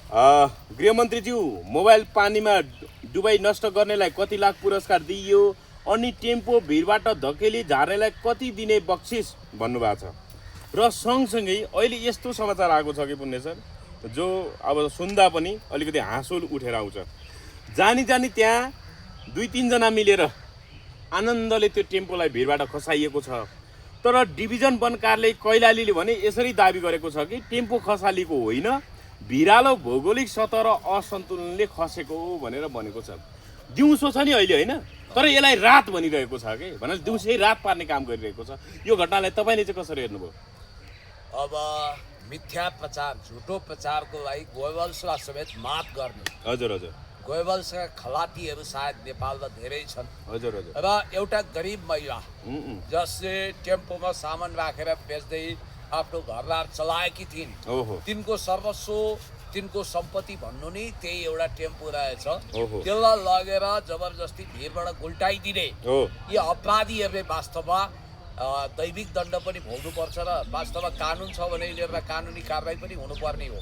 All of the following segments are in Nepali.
गृहमन्त्रीज्यू मोबाइल पानीमा डुबाई नष्ट गर्नेलाई कति लाख पुरस्कार दिइयो अनि टेम्पो भिडबाट धकेली झार्नेलाई कति दिने बक्सिस भन्नुभएको छ। र सँगसँगै अहिले यस्तो समाचार आएको छ कि पुण्य सर, जो अब सुन्दा पनि अलिकति हाँसो उठेर आउँछ। जानी जानी त्यहाँ 2-3 जना मिलेर आनन्दले त्यो टेम्पोलाई भिडबाट खसाइएको छ। तर डिभिजन वन कार्यालय कैलालीले भने यसरी दाबी गरेको छ कि टेम्पो खसालिएको होइन, भिरालो भौगोलिक सतह र असन्तुलनले खसेको भनेर भनेको छ। दिउँसो छ नि अहिले होइन, तर यसलाई रात भनिरहेको छ कि भनेर दिउँसै रात पार्ने काम गरिरहेको छ। यो घटनालाई तपाईँले चाहिँ कसरी हेर्नुभयो? अब मिथ्या प्रचार, झुटो प्रचारको लागि गोएबल्सलाई समेत मात गर्ने। हजुर हजुर। गोएबल्सका खलातीहरू सायद नेपालमा धेरै छन्। हजुर हजुर। र एउटा गरिब महिला जसले टेम्पोमा सामान राखेर बेच्दै आफ्नो घरबार चलाएकी थिइन्, तिनको सर्वस्व, तिनको सम्पत्ति भन्नु नि त्यही एउटा टेम्पो रहेछ। त्यसलाई लगेर जबरजस्ती भिडबाट गुल्टाइदिने यी अपराधीहरूले वास्तवमा दैविक दण्ड पनि भोग्नुपर्छ र वास्तवमा कानुन छ भने यिनीहरूलाई कानुनी कारबाही पनि हुनुपर्ने हो।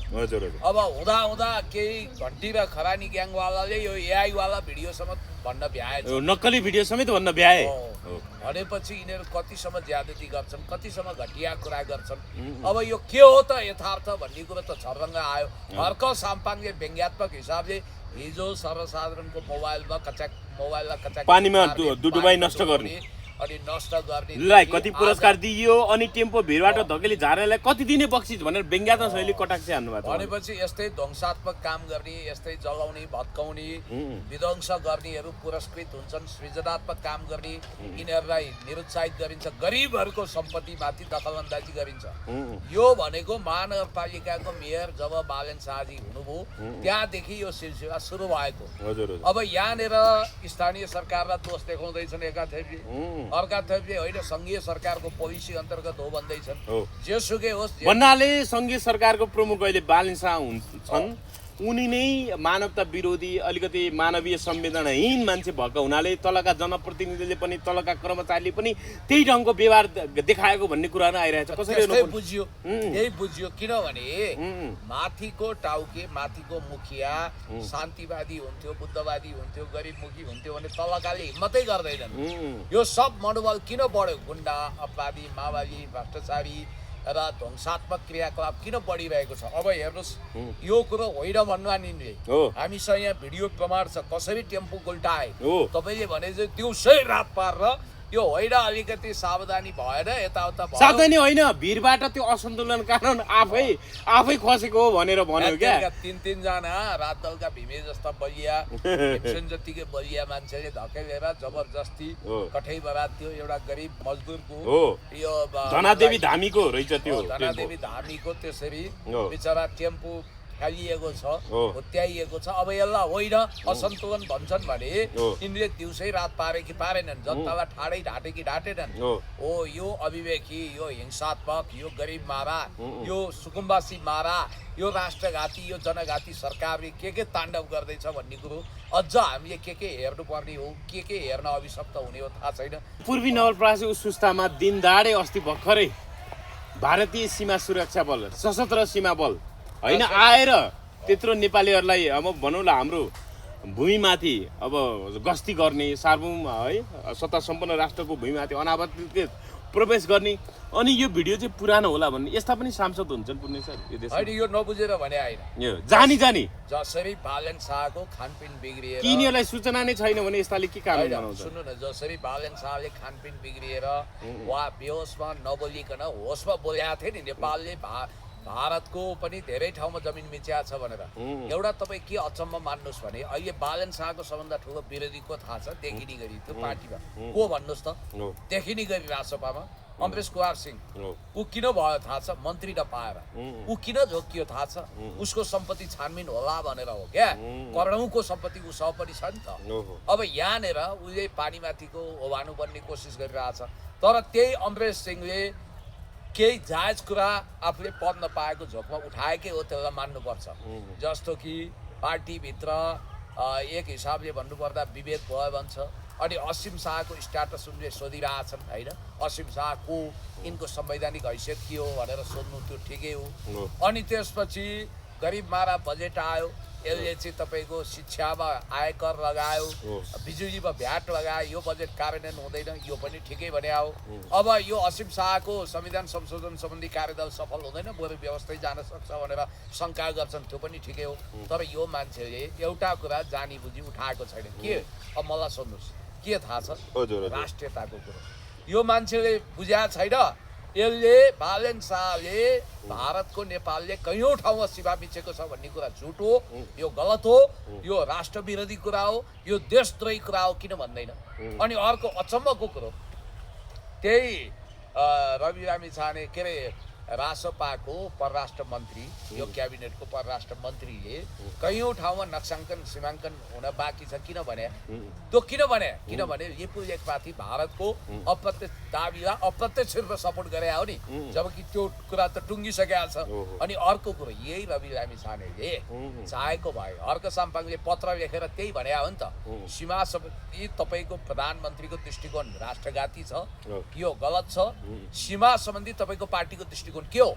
अब हुँदा हुँदा केही घन्टी र खरानी ग्याङवालाले यो एआईवाला भिडियोसम्म भन्न भ्याए, नक्कली भिडियो समेत भन्न भ्याए। भनेपछि यिनीहरू कतिसम्म ज्यादती गर्छन्, कतिसम्म घटिया कुरा गर्छन्। अब यो के हो त यथार्थ भन्ने कुरो त छर्रङ्ग आयो। हर्क साम्पाङले व्यङ्ग्यात्मक हिसाबले हिजो सर्वसाधारणको मोबाइललाई कचाक पानीमा डुबाई नष्ट गर्ने अनि नष्ट गर्ने कति पुरस्कार दिइयो अनि टेम्पो भिडबाट धकेली झार्नेलाई कति दिने बक्सिस भनेर व्यङ्ग्यात्मक शैली कटाक्ष हान्नुभएको। भनेपछि यस्तै ध्वंसात्मक काम गर्ने, यस्तै जलाउने, भत्काउने, विध्वंस गर्नेहरू पुरस्कृत हुन्छन्। सृजनात्मक काम गर्ने यिनीहरूलाई निरुत्साहित गरिन्छ। गरिबहरूको सम्पत्तिमाथि दखलअन्दाजी गरिन्छ। यो भनेको महानगरपालिकाको मेयर जब बालेन शाहजी हुनुभयो त्यहाँदेखि यो सिलसिला सुरु भएको। अब यहाँनिर स्थानीय सरकारलाई दोष देखाउँदैछन् अर्कातर्फले होइन, सङ्घीय सरकारको पोलिसी अन्तर्गत हो भन्दैछन्। जेसुकै होस् भन्नाले सङ्घीय सरकारको प्रमुख अहिले बालेन शाह हुन्छन्, उनी नै मानवता विरोधी, अलिकति मानवीय संवेदनाहीन मान्छे भएको हुनाले तलका जनप्रतिनिधिले पनि तलका कर्मचारीले पनि त्यही ढङ्गको व्यवहार देखाएको भन्ने कुरा नै आइरहेछ। कसरी बुझियो? यही बुझियो। किनभने माथिको टाउके, माथिको मुखिया शान्तिवादी हुन्थ्यो, बुद्धवादी हुन्थ्यो, गरिबमुखी हुन्थ्यो भने तलकाले हिम्मतै गर्दैनन्। यो सब मनोबल किन बढ्यो? गुन्डा, अपराधी, माओवादी, भ्रष्टाचारी र ध्वंसात्मक क्रियाकलाप किन बढिरहेको छ? अब हेर्नुहोस्, यो कुरो होइन भन्नाले हामीसँग यहाँ भिडियो प्रमाण छ कसरी टेम्पो गुल्टाए। तपाईँले भने चाहिँ दिउँसै रात पारेर यो होइन, अलिकति सावधानी भएन, यताउता भयो। सावधानी होइन, भिडबाट त्यो असन्तुलन कारण आफै खसेको हो भनेर भन्यो क्या। 3 जना रात दलका भीमे जस्ता बलिया, जतिकै बलिया मान्छेले धकेलेर जबरजस्ती कठै बरात थियो। एउटा गरिब मजदुरको यो धनादेवी धामीको रहेछ, त्यो धनादेवी धामीको त्यसरी बिचरा टेम्पो फालिएको छ, हुत्याइएको छ। अब यसलाई होइन असन्तुलन भन्छन् भने यिनले दिउँसै रात पारे कि पारेनन्, जनतालाई ठाडै ढाँटे कि ढाँटेनन्। यो अभिवेकी, यो हिंसात्मक, यो गरिब मारा, यो सुकुम्बासी मारा, यो राष्ट्रघाती, यो जनघाती सरकारले के ताण्डव गर्दैछ भन्ने कुरो अझ हामीले के हेर्नुपर्ने हो, के हेर्न अभिशप्त हुने हो थाहा छैन। पूर्वी नवलपरासी सुस्तामा दिनदाडे अस्ति भर्खरै भारतीय सीमा सुरक्षा बल, सशस्त्र सीमा बल होइन आएर त्यत्रो नेपालीहरूलाई अब भनौँ ल हाम्रो भूमिमाथि अब गस्ती गर्ने, सार्वभौम है सत्ता सम्पन्न राष्ट्रको भूमिमाथि अनावृत प्रवेश गर्ने। अनि यो भिडियो चाहिँ पुरानो होला भन्ने यस्ता पनि सांसद हुन्छन् पुण्य सर यो देशमा। होइन, यो नबुझेर भने आएन, यो जानी जसरी बालेन शाहको खानपिन बिग्रिएर, यिनीहरूलाई सूचना नै छैन भने यस्ताले के कारण बनाउँछ? सुन्नु न, जसरी बालेन शाहले खानपिन बिग्रिएर वा बेहोसमा नबोलिकन होसमा बोलेका थिए नि, नेपालले भारतको पनि धेरै ठाउँमा जमिन मिच्या छ भनेर। एउटा तपाईँ के अचम्म मान्नुहोस् भने अहिले बालेन शाहको सबभन्दा ठुलो विरोधी को थाहा छ? देखिने गरी त्यो पार्टीमा को भन्नुहोस् त? देखिने गरी राजसभामा अमरेश कुमार सिंह। ऊ किन भयो थाहा छ? मन्त्री नपाएर। ऊ किन झोकियो थाहा छ? उसको सम्पत्ति छानबिन होला भनेर हो क्या। करोडौँको सम्पत्ति उसँग पनि छ नि त। अब यहाँनिर उसले पानीमाथिको ओभानो बन्ने कोसिस गरिरहेछ। तर त्यही अमरेश सिंहले केही जायज कुरा आफूले पद नपाएको झोकमा उठाएकै हो, त्यसलाई मान्नुपर्छ। जस्तो कि पार्टीभित्र एक हिसाबले भन्नुपर्दा विभेद भयो भन्छ। अनि असीम शाहको स्ट्याटस उनले सोधिरहेछन् होइन, असीम शाह को, यिनको संवैधानिक हैसियत के हो भनेर सोध्नु त्यो ठिकै हो। अनि त्यसपछि गरिब मारा बजेट आयो, यसले चाहिँ तपाईँको शिक्षामा आयकर लगायो, बिजुलीमा भ्याट लगायो, यो बजेट कार्यान्वयन हुँदैन, यो पनि ठिकै भने हो। अब यो असीम शाहको संविधान संशोधन सम्बन्धी कार्यदल सफल हुँदैन, बरु व्यवस्थै जान सक्छ भनेर शङ्का गर्छन्, त्यो पनि ठिकै हो। तर यो मान्छेले एउटा कुरा जानी बुझी उठाएको छैन। के? अब मलाई सोध्नुहोस्, के थाहा छ? राष्ट्रियताको कुरो यो मान्छेले बुझ्या छैन। यसले बालेन शाहले भारतको नेपालले कैयौँ ठाउँमा सीमा मिचेको छ भन्ने कुरा झुट हो, यो गलत हो, यो राष्ट्र विरोधी कुरा हो, यो देशद्रोही कुरा हो, किन भन्दैन? अनि अर्को अचम्मको कुरो, त्यही रवि लामिछाने के अरे रासपाको परराष्ट्र मन्त्री, यो क्याबिनेटको परराष्ट्र मन्त्रीले कैयौँ ठाउँमा नक्साङ्कन सीमाङ्कन हुन बाँकी छ, किन भने? त्यो किन भने? किनभने लेखपाथी भारतको अप्रत्यक्ष दाबीलाई अप्रत्यक्ष रूपमा सपोर्ट गरे हो नि, जबकि त्यो कुरा त टुङ्गिसकेको छ। अनि अर्को कुरो, यही रवि लामिछानेले चाहेको भए अर्क साम्पाङले पत्र लेखेर त्यही भने हो नि त, सीमा सम्बन्धी तपाईँको प्रधानमन्त्रीको दृष्टिकोण राष्ट्रघाती छ, यो गलत छ। सीमा सम्बन्धी तपाईँको पार्टीको दृष्टिकोण के हो?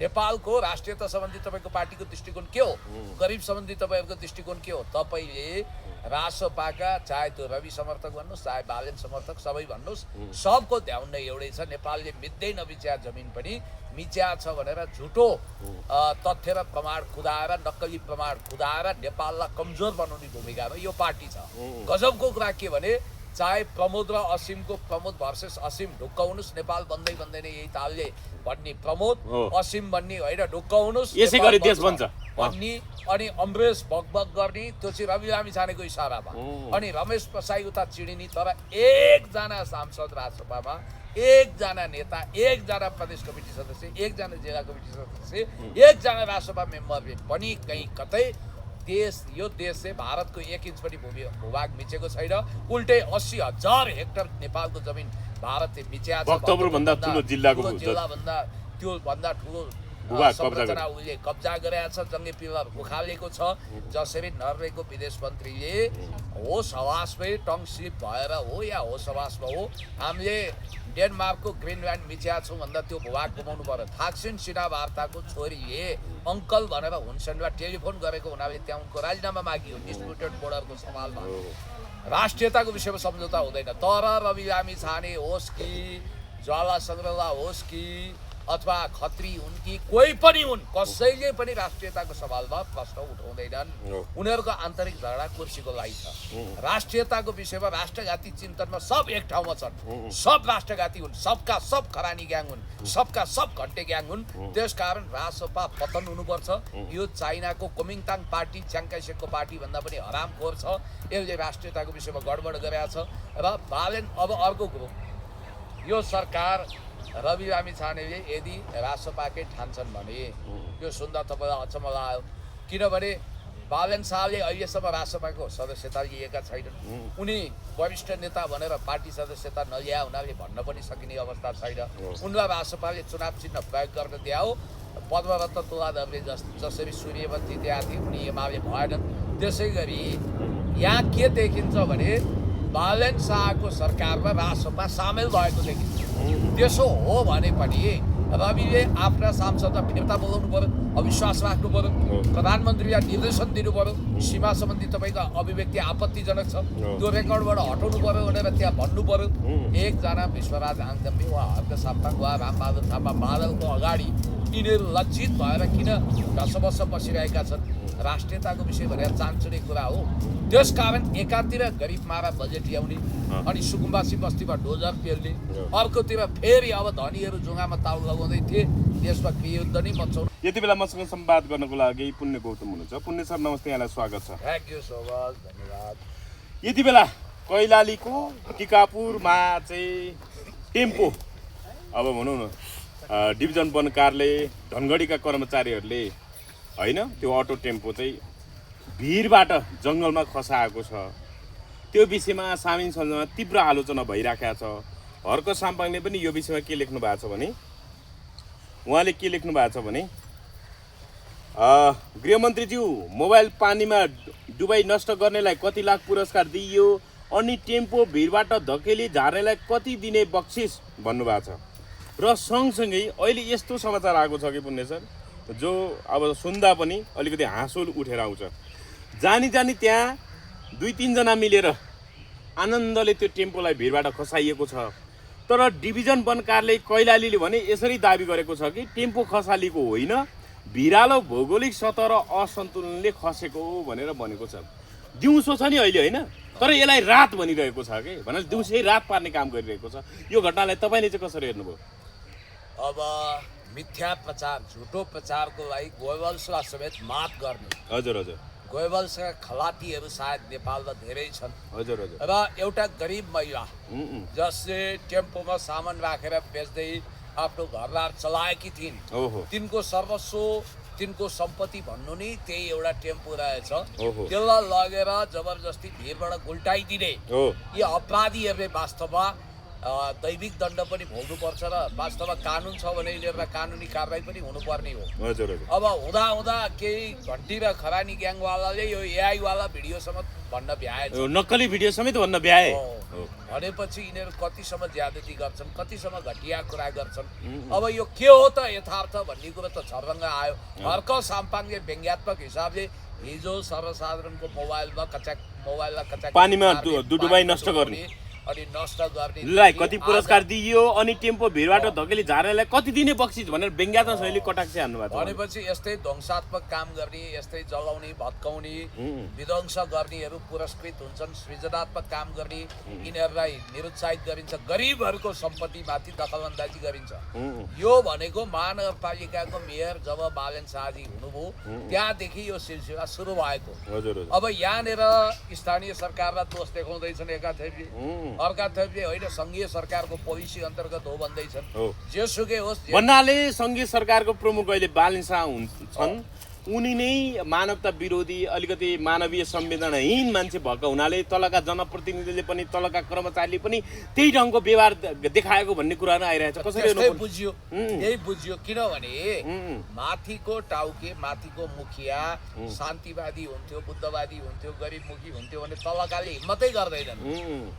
नेपालको राष्ट्रियता सम्बन्धी तपाईँको पार्टीको दृष्टिकोण के हो? गरिब सम्बन्धी तपाईँहरूको दृष्टिकोण के हो? तपाईँले रासपाका चाहे त्यो रवि समर्थक भन्नुहोस् चाहे बालेन समर्थक सबै भन्नुहोस्, सबको ध्यान नै एउटै छ, नेपालले मिच्दै नमिच्या जमिन पनि मिच्या छ भनेर झुटो तथ्य र प्रमाण खुदाएर, नक्कली प्रमाण खुदाएर नेपाललाई कमजोर बनाउने भूमिकामा यो पार्टी छ। गजबको कुरा के भने, चाहे प्रमोद र असीमको प्रमोद भर्सेस असीम ढुक्काउनुहोस्, नेपाल बन्दै बन्दैन यही तालले भन्ने प्रमोद, असीम भन्ने होइन ढुक्काउनुहोस् यसै गरी देश बन्छ भन्ने, अनि अमरेश भगभग गर्ने, त्यो चाहिँ रवि लामिछानेको इसारामा। अनि रमेश प्रसाई उता चिडिने, तर एकजना सांसद राजसभामा, एकजना नेता, एकजना प्रदेश कमिटी सदस्य, एकजना जिल्ला कमिटी सदस्य, एकजना राजसभा मेम्बरले पनि कहीँ कतै यो देश चाहिँ भारतको 1 इन्च पनि भूभाग मिचेको छैन, उल्टै 80,000 हेक्टर नेपालको जमिन भारतले मिच्या छ। भक्तपुरभन्दा ठुलो जिल्लाभन्दा त्यो भन्दा ठुलो संरचना उसले कब्जा गरेका छ, जङ्गे पिलर उखालेको छ। जसरी नर्वेको विदेश मन्त्रीले होस हवासमै टङ स्लिप भएर हो या होस हवासमा हो, हामीले डेनमार्कको ग्रिनल्यान्ड मिच्या छौँ भन्दा त्यो भूभाग गुमाउनु पर्यो। थाक्सिन सिनावार्ताको छोरीले अङ्कल भनेर हुनसेनलाई टेलिफोन गरेको हुनाले त्यहाँ उनको राजीनामा मागियो डिस्प्युटेड बोर्डरको सवालमा। राष्ट्रियताको विषयमा सम्झौता हुँदैन। तर रवि लामिछाने होस् कि ज्वाला सङ्ग्रला होस् कि अथवा खत्री हुन् कि कोही पनि हुन्, कसैले पनि राष्ट्रियताको सवालमा प्रश्न उठाउँदैनन्। उनीहरूको आन्तरिक झगडा कुर्सीको लागि छ। राष्ट्रियताको विषयमा राष्ट्रघाती चिन्तनमा सब एक ठाउँमा छन्, सब राष्ट्रघाती हुन्, सबका सब खरानी ग्याङ हुन्, सबका सब घन्टे ग्याङ हुन्। त्यसकारण रासपा पतन हुनुपर्छ। यो चाइनाको कोमिङताङ पार्टी, च्याङ्काइसेकको पार्टी भन्दा पनि हरामखोर छ। यसले राष्ट्रियताको विषयमा गडबड गरेका छ। र बालेन अब अर्को कुरो, यो सरकार रवि लामिछानेले यदि रासपाकै ठान्छन् भने यो सुन्दा तपाईँलाई अचम्म लाग्यो, किनभने बालेन शाहले अहिलेसम्म रासपाको सदस्यता लिएका छैनन्। उनी वरिष्ठ नेता भनेर पार्टी सदस्यता नलिया हुनाले भन्न पनि सकिने अवस्था छैन। उनलाई रासपाले चुनाव चिन्ह प्रयोग गर्न दियो। पद्मरत्न तुलाधरले जसरी सूर्यवन्ती दिएका थिए, उनी एमाले भएनन्। त्यसै गरी यहाँ के देखिन्छ भने बालेन शाहको सरकारमा रासपा सामेल भएको देखिन्छ। त्यसो हो भने पनि रविले आफ्ना सांसदलाई फिर्ता बोलाउनु पर्यो, अविश्वास राख्नु पर्यो, प्रधानमन्त्रीलाई निर्देशन दिनु पर्यो, सीमा सम्बन्धी तपाईँको अभिव्यक्ति आपत्तिजनक छ, त्यो रेकर्डबाट हटाउनु पर्यो भनेर त्यहाँ भन्नु पर्यो। एकजना विश्वराज आङदम्बे वा हर्क साम्पाङ वा रामबहादुर थापा बादलको अगाडि यिनीहरू लज्जित भएर किन ढसबस बसिरहेका छन्? राष्ट्रियताको विषय भनेर चान्चुने कुरा हो। त्यसकारण एकातिर गरिब मारा बजेट ल्याउने अनि सुकुम्बासी बस्तीमा डोजर पेल्ने, अर्कोतिर फेरि अब धनीहरू जुङ्गामा ताउ लगाउँदै थिए, देशमा गृहयुद्ध नै मचाउनु। यति बेला मसँग संवाद गर्नको लागि पुण्य गौतम हुनुहुन्छ। पुण्य सर नमस्ते, यहाँलाई स्वागत छ। थ्याङ्क यू सो मच, धन्यवाद। यति बेला कैलालीको टिकापुरमा चाहिँ टेम्पो, अब भनौँ न डिभिजन वन कार्यालय धनगढीका कर्मचारीहरूले होइन त्यो अटो टेम्पो चाहिँ भिरबाट जङ्गलमा खसाएको छ। त्यो विषयमा सामिन सञ्जमा तीव्र आलोचना भइराखेको छ। हर्क साम्पाङले पनि यो विषयमा के लेख्नु भएको छ भने, उहाँले के लेख्नु भएको छ भने, गृहमन्त्रीज्यू मोबाइल पानीमा डुबाई नष्ट गर्नेलाई कति लाख पुरस्कार दिइयो, अनि टेम्पो भिरबाट धकेली झार्नेलाई कति दिने बक्सिस भन्नुभएको छ। र सँगसँगै अहिले यस्तो समाचार आएको छ कि पुण्य सर, जो अब सुन्दा पनि अलिकति हाँसो उठेर आउँछ। जानी जानी त्यहाँ 2-3 जना मिलेर आनन्दले त्यो टेम्पोलाई भिरबाट खसाइएको छ। तर डिभिजन वन कार्यालय कैलालीले भने यसरी दाबी गरेको छ कि टेम्पो खसालिएको होइन, भिरालो भौगोलिक सतह र असन्तुलनले खसेको भनेर भनेको छ। दिउँसो छ नि अहिले होइन, तर यसलाई रात भनिरहेको छ कि भनेर दिउँसै रात पार्ने काम गरिरहेको छ। यो घटनालाई तपाईँले चाहिँ कसरी हेर्नुभयो? अब मिथ्या प्रचार, झुटो प्रचारको लागि गोएबल्सलाई समेत मात गर्ने। हजुर हजुर गोएबल्सका खलातीहरू सायद नेपालमा धेरै छन्। हजुर हजुर र एउटा गरिब महिला जसले टेम्पोमा सामान राखेर बेच्दै आफ्नो घरबार चलाएकी थिइन्, ओहो तिनको सर्वस्व, तिनको सम्पत्ति भन्नु नि त्यही एउटा टेम्पो रहेछ। ओहो त्यसलाई लगेर जबरजस्ती भिरबाट गुल्टाइदिने हो यी अपराधीहरूले वास्तवमा दैविक दण्ड पनि भोग्नुपर्छ र वास्तवमा कानुन छ भने यिनीहरूलाई कानुनी कारबाही पनि हुनुपर्ने हो। हजुर हजुर अब हुँदा हुँदा केही घन्टी र खरानी ग्याङवालाले यो एआईवाला भिडियोसम्म भन्न भ्याएछ। नक्कली भिडियो समेत भन्न भ्याए। भनेपछि यिनीहरू कतिसम्म ज्यादती गर्छन्, कतिसम्म घटिया कुरा गर्छन्। अब यो के हो त यथार्थ भन्ने कुरो त छर्रङ्ग आयो। हर्क साम्पाङले व्यङ्ग्यात्मक हिसाबले हिजो सर्वसाधारणको मोबाइललाई कचाक पानीमा डुबाई नष्ट गर्ने अनि नष्ट गर्ने लाई कति पुरस्कार दिइयो अनि टेम्पो भिरबाट धकेली झार्नेलाई कति दिने बक्सिस भनेर व्यङ्ग्यात्मक शैली कटाक्ष हान्नु भएको छ। भनेपछि यस्तै ध्वंसात्मक काम गर्ने, यस्तै जलाउने, भत्काउने, विध्वंस गर्नेहरू पुरस्कृत हुन्छन्। सृजनात्मक काम गर्ने यिनीहरूलाई निरुत्साहित गरिन्छ। गरिबहरूको सम्पत्तिमाथि दखलअन्दाजी गरिन्छ। यो भनेको महानगरपालिकाको मेयर जब बालेन शाहजी हुनुभयो त्यहाँदेखि यो सिलसिला सुरु भएको। अब यहाँनिर स्थानीय सरकारलाई दोष देखाउँदैछन् अर्कातर्फले होइन, सङ्घीय सरकारको पोलिसी अन्तर्गत हो भन्दैछन्। जेसुकै होस् भन्नाले सङ्घीय सरकारको प्रमुख अहिले बालेन शाह छन्, उनी नै मानवता विरोधी, अलिकति मानवीय संवेदनाहीन मान्छे भएको हुनाले तलका जनप्रतिनिधिले पनि तलका कर्मचारीले पनि त्यही ढङ्गको व्यवहार देखाएको भन्ने कुरा आइरहेछ। कसरी बुझ्यो? यही बुझ्यो। किनभने माथिको टाउके, माथिको मुखिया शान्तिवादी हुन्थ्यो, बुद्धवादी हुन्थ्यो, गरिबमुखी हुन्थ्यो भने तलकाले हिम्मतै गर्दैनन्।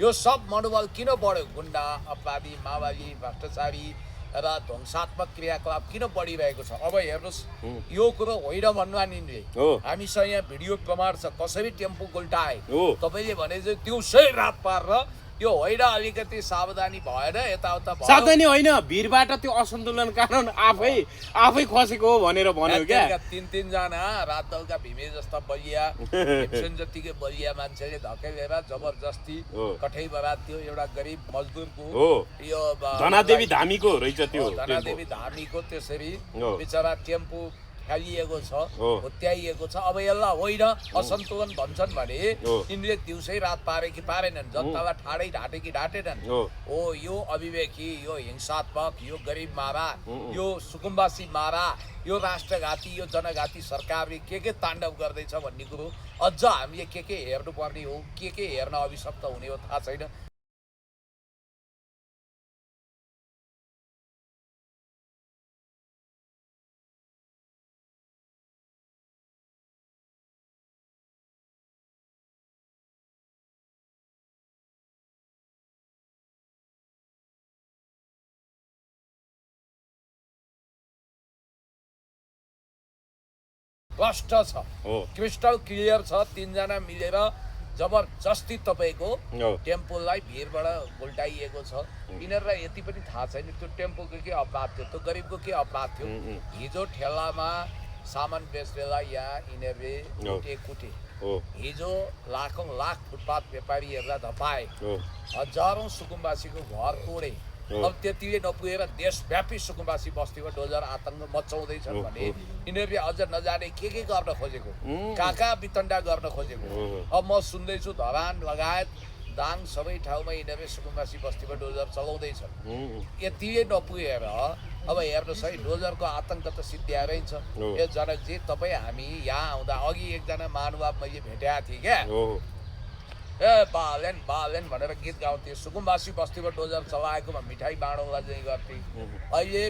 यो सब मनोबल किन बढ्यो? गुन्डा, अपराधी, माओवादी, भ्रष्टाचारी र ध्वंसात्मक क्रियाकलाप किन बढिरहेको छ? अब हेर्नुहोस्, यो कुरो होइन भन्नाले हामीसँग यहाँ भिडियो प्रमाण छ कसरी टेम्पो गुल्टाए। तपाईँले भने चाहिँ दिउँसै रात पारेर यो होइन, अलिकति सावधानी भएन, यताउता भयो। सावधानी होइन, भिरबाट त्यो असन्तुलन कारण आफै खसेको हो भनेर भन्यो क्या। 3 जना रात दलका भीमे जस्ता बलिया, भीमसेन जतिकै बलिया मान्छेले धकेलेर जबरजस्ती कठै बरात थियो एउटा गरिब मजदुरको। यो धनादेवी धामीको रहेछ त्यो। धनादेवी धामीको त्यसरी बिचरा टेम्पो फालिएको छ, हुत्याइएको छ। अब यसलाई होइन असन्तुलन भन्छन् भने यिनले दिउँसै रात पारे कि पारेनन्, जनतालाई ठाडै ढाँटे कि ढाँटेनन्। हो यो अभिवेकी, यो हिंसात्मक, यो गरिब मारा, यो सुकुम्बासी मारा, यो राष्ट्रघाती, यो जनघाती सरकारले के ताण्डव गर्दैछ भन्ने कुरो अझ हामीले के हेर्नुपर्ने हो, के हेर्न अभिशप्त हुने हो थाहा छैन। स्पष्ट छ, क्रिस्टल क्लियर छ। 3 जना मिलेर जबरजस्ती तपाईँको टेम्पोलाई भिरबाट गुल्टाइएको छ। यिनीहरूलाई यति पनि थाहा छैन त्यो टेम्पोको के अपराध थियो, त्यो गरिबको के अपराध थियो। हिजो ठेलामा सामान बेच्नेलाई यहाँ यिनीहरूले कुटे, हिजो लाखौँ लाख फुटपाथ व्यापारीहरूलाई धपाए, हजारौँ सुकुम्बासीको घर तोडे। अब त्यतिले नपुगेर देशव्यापी सुकुम्बासी बस्तीमा डोजर आतङ्क मचाउँदैछन् भने यिनीहरूले अझ नजाने के गर्न खोजेको, कहाँ वितण्डा गर्न खोजेको। अब म सुन्दैछु धरान लगायत दाङ सबै ठाउँमा यिनीहरूले सुकुम्बासी बस्तीमा डोजर चलाउँदैछन्। यतिले नपुगेर अब हेर्नुहोस् है, डोजरको आतङ्क त सिद्ध्याएरै छ। यो जनकजी, तपाईँ हामी यहाँ आउँदा अघि एकजना महानुभाव मैले भेटेका थिएँ क्या, बालेन भनेर गीत गाउँथे। सुकुम्बासी बस्तीमा डोजर चलाएकोमा मिठाई बाँडौँला चाहिँ गर्थे। अहिले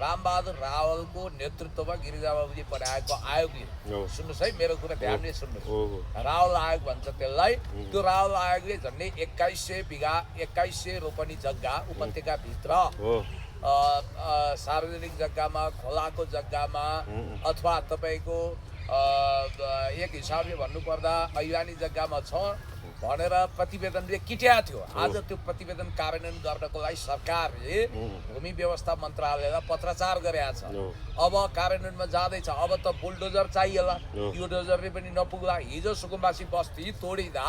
रामबहादुर रावलको नेतृत्वमा गिरिजाबाबुले बनाएको आयोगले, सुन्नुहोस् है मेरो कुरा ध्यानले सुन्नुहोस्, रावल आयोग भन्छ त्यसलाई। त्यो रावल आयोगले झन्डै 2100 बिघा 2100 रोपनी जग्गा उपत्यकाभित्र सार्वजनिक जग्गामा खोलाको जग्गामा अथवा तपाईँको एक हिसाबले भन्नुपर्दा ऐवानी जग्गामा छ भनेर प्रतिवेदनले किट्या थियो। आज त्यो प्रतिवेदन कार्यान्वयन गर्नको लागि सरकारले भूमि व्यवस्था मन्त्रालयलाई पत्राचार गरेका छ। अब कार्यान्वयनमा जाँदैछ। अब त बुलडोजर चाहिएला, यो डोजरले पनि नपुग्ला। हिजो सुकुम्बासी बस्ती तोडिँदा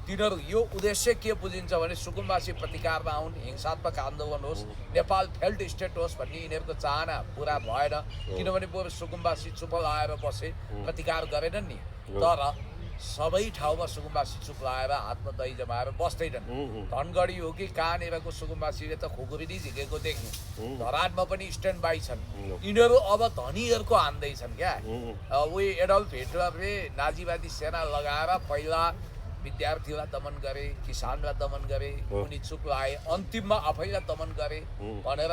तिनीहरू यो उद्देश्य के बुझिन्छ भने सुकुम्बासी प्रतिकारमा आउन्, हिंसात्मक आन्दोलन होस्, नेपाल फेल्ड स्टेट होस् भन्ने यिनीहरूको चाहना पुरा भएन। किनभने बरु सुकुम्बासी चुप लाएर बसे, प्रतिकार गरेनन् नि। तर सबै ठाउँमा सुकुम्बासी चुप लाएर हातमा दही जमाएर बस्दैनन्। धनगढी हो कि कहाँनिरको सुकुम्बासीले त खुकुरी झिकेको देख्नु। धरानमा पनि स्ट्यान्ड बाई छन्। यिनीहरू अब धनीहरूको हान्दैछन् क्या। उही एडल्फ हिटलरले नाजीवादी सेना लगाएर पहिला विद्यार्थीलाई दमन गरे, किसानलाई दमन गरे, उनी चुप लाए, अन्तिममा आफैलाई दमन गरे भनेर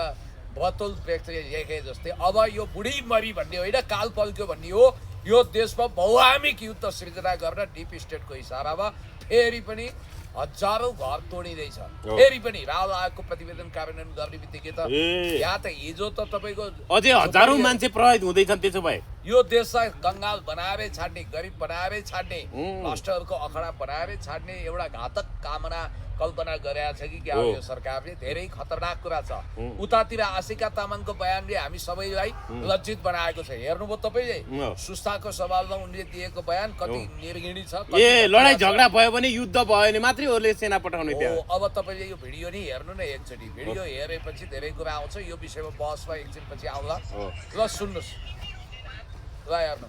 बतुल ब्रेक्टले लेखे जस्तै अब यो बुढी मरी भन्ने होइन, काल पल्क्यो भन्ने हो। यो देशमा बहुआमिक युद्ध सृजना गर्न डिप स्टेटको इसारामा फेरि पनि हजारौं घर तोडिँदैछ। फेरि पनि राहुल आयोगको प्रतिवेदन कार्यान्वयन गर्ने बित्तिकै त यहाँ त हिजो त तपाईँको अझै हजारौं मान्छे प्रभावित हुँदैछन्। त्यसो भए यो देशलाई कंगाल बनाएरै छाड्ने, गरिब बनाएरै छाड्ने, भ्रष्टहरूको अखडा बनाएरै छाड्ने एउटा घातक कामना कल्पना गरेका छ कि क्या यो सरकारले। धेरै खतरनाक कुरा छ। उतातिर आशिका तामाङको बयानले हामी सबैलाई लज्जित बनाएको छ। हेर्नुभयो तपाईँले सुस्ताको सवालमा उनले दिएको बयान कति निर्घिणी छ। लडाई झगडा भयो भने युद्ध भयो भने मात्रै ओरले सेना पठाउने त्यहाँ। अब तपाईँले यो भिडियो नि हेर्नु न एकचोटि। भिडियो हेरेपछि धेरै कुरा आउँछ। यो विषयमा बहसमा एकछिनपछि आउँला। ल सुन्नुहोस्, ल हेर्नु।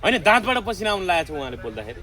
होइन, दाँतबाट पसिना आउनु लागेको छ उहाँले बोल्दाखेरि।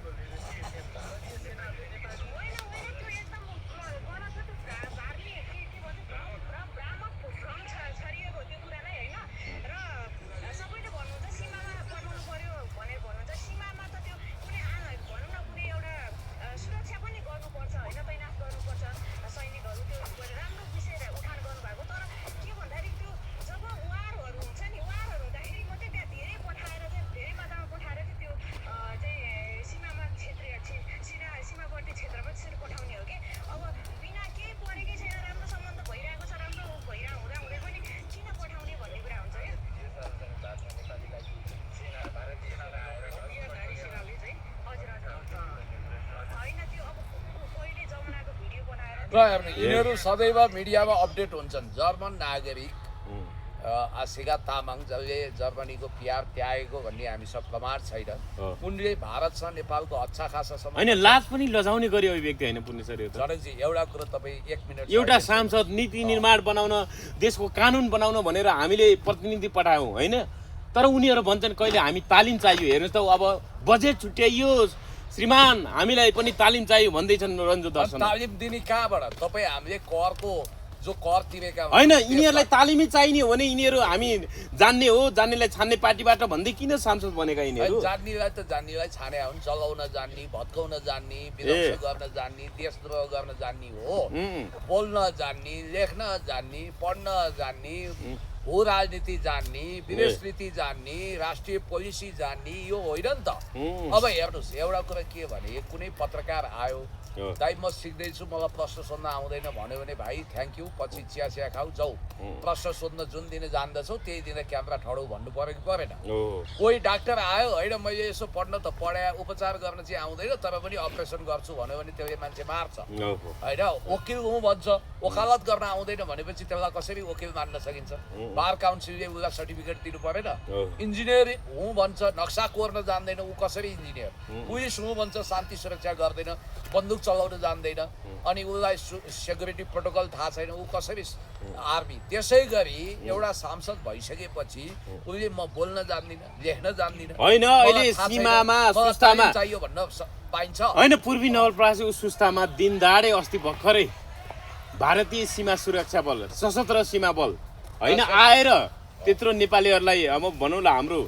यिनीहरू सदैव मिडियामा अपडेट हुन्छन्। जर्मन नागरिक आशिका तामाङ जसले जर्मनीको पिआर त्यागेको भन्ने हामी सब प्रमाण छैन। उनले भारतसँग नेपालको अच्छा खासा सम्बन्ध होइन, लाज पनि लजाउने गरी अभिव्यक्ति होइन पुण्य सर। यो त जनकजी एउटा कुरो तपाईँ 1 मिनट। एउटा सांसद नीति निर्माण बनाउन, देशको कानुन बनाउन भनेर हामीले प्रतिनिधि पठायौँ होइन। तर उनीहरू भन्छन् कहिले हामी तालिम चाहियो। हेर्नुहोस् त, अब बजेट छुट्याइयोस् श्रीमान, हामीलाई पनि तालिम चाहियो भन्दैछन् रञ्जु दर्शन। तालिम दिने कहाँबाट? तपाईँ हामीले करको जो कर तिरेका होइन, यिनीहरूलाई तालिमै चाहिने हो भने यिनीहरू हामी जान्ने हो, जान्नेलाई छान्ने पार्टीबाट भन्दै किन सांसद बनेका यिनीहरू? जान्नेलाई त जान्नेलाई छाने हुन्। चलाउन जान्ने, भत्काउन जान्ने, विध्वंस गर्न जान्ने, देशद्रोह गर्न जान्ने हो। बोल्न जान्ने, लेख्न जान्ने, पढ्न जान्ने, भू राजनीति जान्ने, विदेश नीति जान्ने, राष्ट्रिय पोलिसी जान्ने, यो होइन नि त। अब हेर्नुहोस्, एउटा कुरा के भने कुनै पत्रकार आयो, दाइ म सिक्दैछु, मलाई प्रश्न सोध्न आउँदैन भन्यो भने भाइ थ्याङ्क यू, पछि चिया चिया खाऊ जाऊ। प्रश्न सोध्न जुन दिन जान्दछौ त्यही दिन क्यामेरा ठडौ भन्नु पर्यो कि परेन? कोही डाक्टर आयो, होइन मैले यसो पढ्न त पढाए, उपचार गर्न चाहिँ आउँदैन तर पनि अपरेसन गर्छु भन्यो भने त्यसले मान्छे मार्छ होइन। वकिल हुँ भन्छ, वकालत गर्न आउँदैन भनेपछि त्यसलाई कसरी वकिल मान्न सकिन्छ? बार काउन्सिलले उसलाई सर्टिफिकेट दिनु परेन? इन्जिनियर हुँ भन्छ, नक्सा कोर्न जान्दैन, ऊ कसरी इन्जिनियर? पुलिस हुँ भन्छ, शान्ति सुरक्षा गर्दैन, बन्दुक चलाउन जान्दैन, अनि उसलाई सेक्युरिटी प्रोटोकल थाहा छैन, ऊ कसरी आर्मी? त्यसै गरी एउटा सांसद भइसकेपछि उसले म बोल्न जान्दिनँ, लेख्न जान्दिनँ होइन। अहिले सीमामा सुस्तामा चाहियो भन्न पाइन्छ होइन। पूर्वी नवलपरासी सुस्तामा दिनदाडे अस्ति भर्खरै भारतीय सीमा सुरक्षा बल, सशस्त्र सीमा बल होइन आएर त्यत्रो नेपालीहरूलाई अब भनौँ न हाम्रो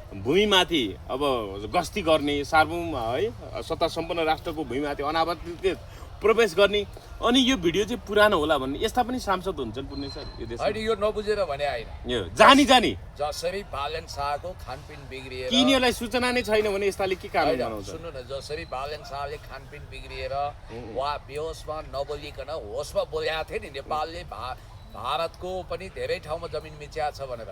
भूमिमाथि अब गस्ती गर्ने, सार्वभौम है सत्ता सम्पन्न राष्ट्रको भूमिमाथि अनावश्यक प्रवेश गर्ने अनि यो भिडियो चाहिँ पुरानो होला भन्ने यस्ता पनि सांसद हुन्छन् पुण्य सर यो देशमा होइन यो नबुझेर भने आएन यो जानी जानी जसरी बालन शाहको खानपिन बिग्रिएर किनीहरूलाई सूचना नै छैन भने यस्ताले के कानुन होइन, बनाउँछ सुन्नु न जसरी बालन शाहले खानपिन बिग्रिएर उहाँ बेहोसमा नबोलिकन होसमा बोलेका थिए नि नेपालले भारतको पनि धेरै ठाउँमा जमिन मिच्या छ भनेर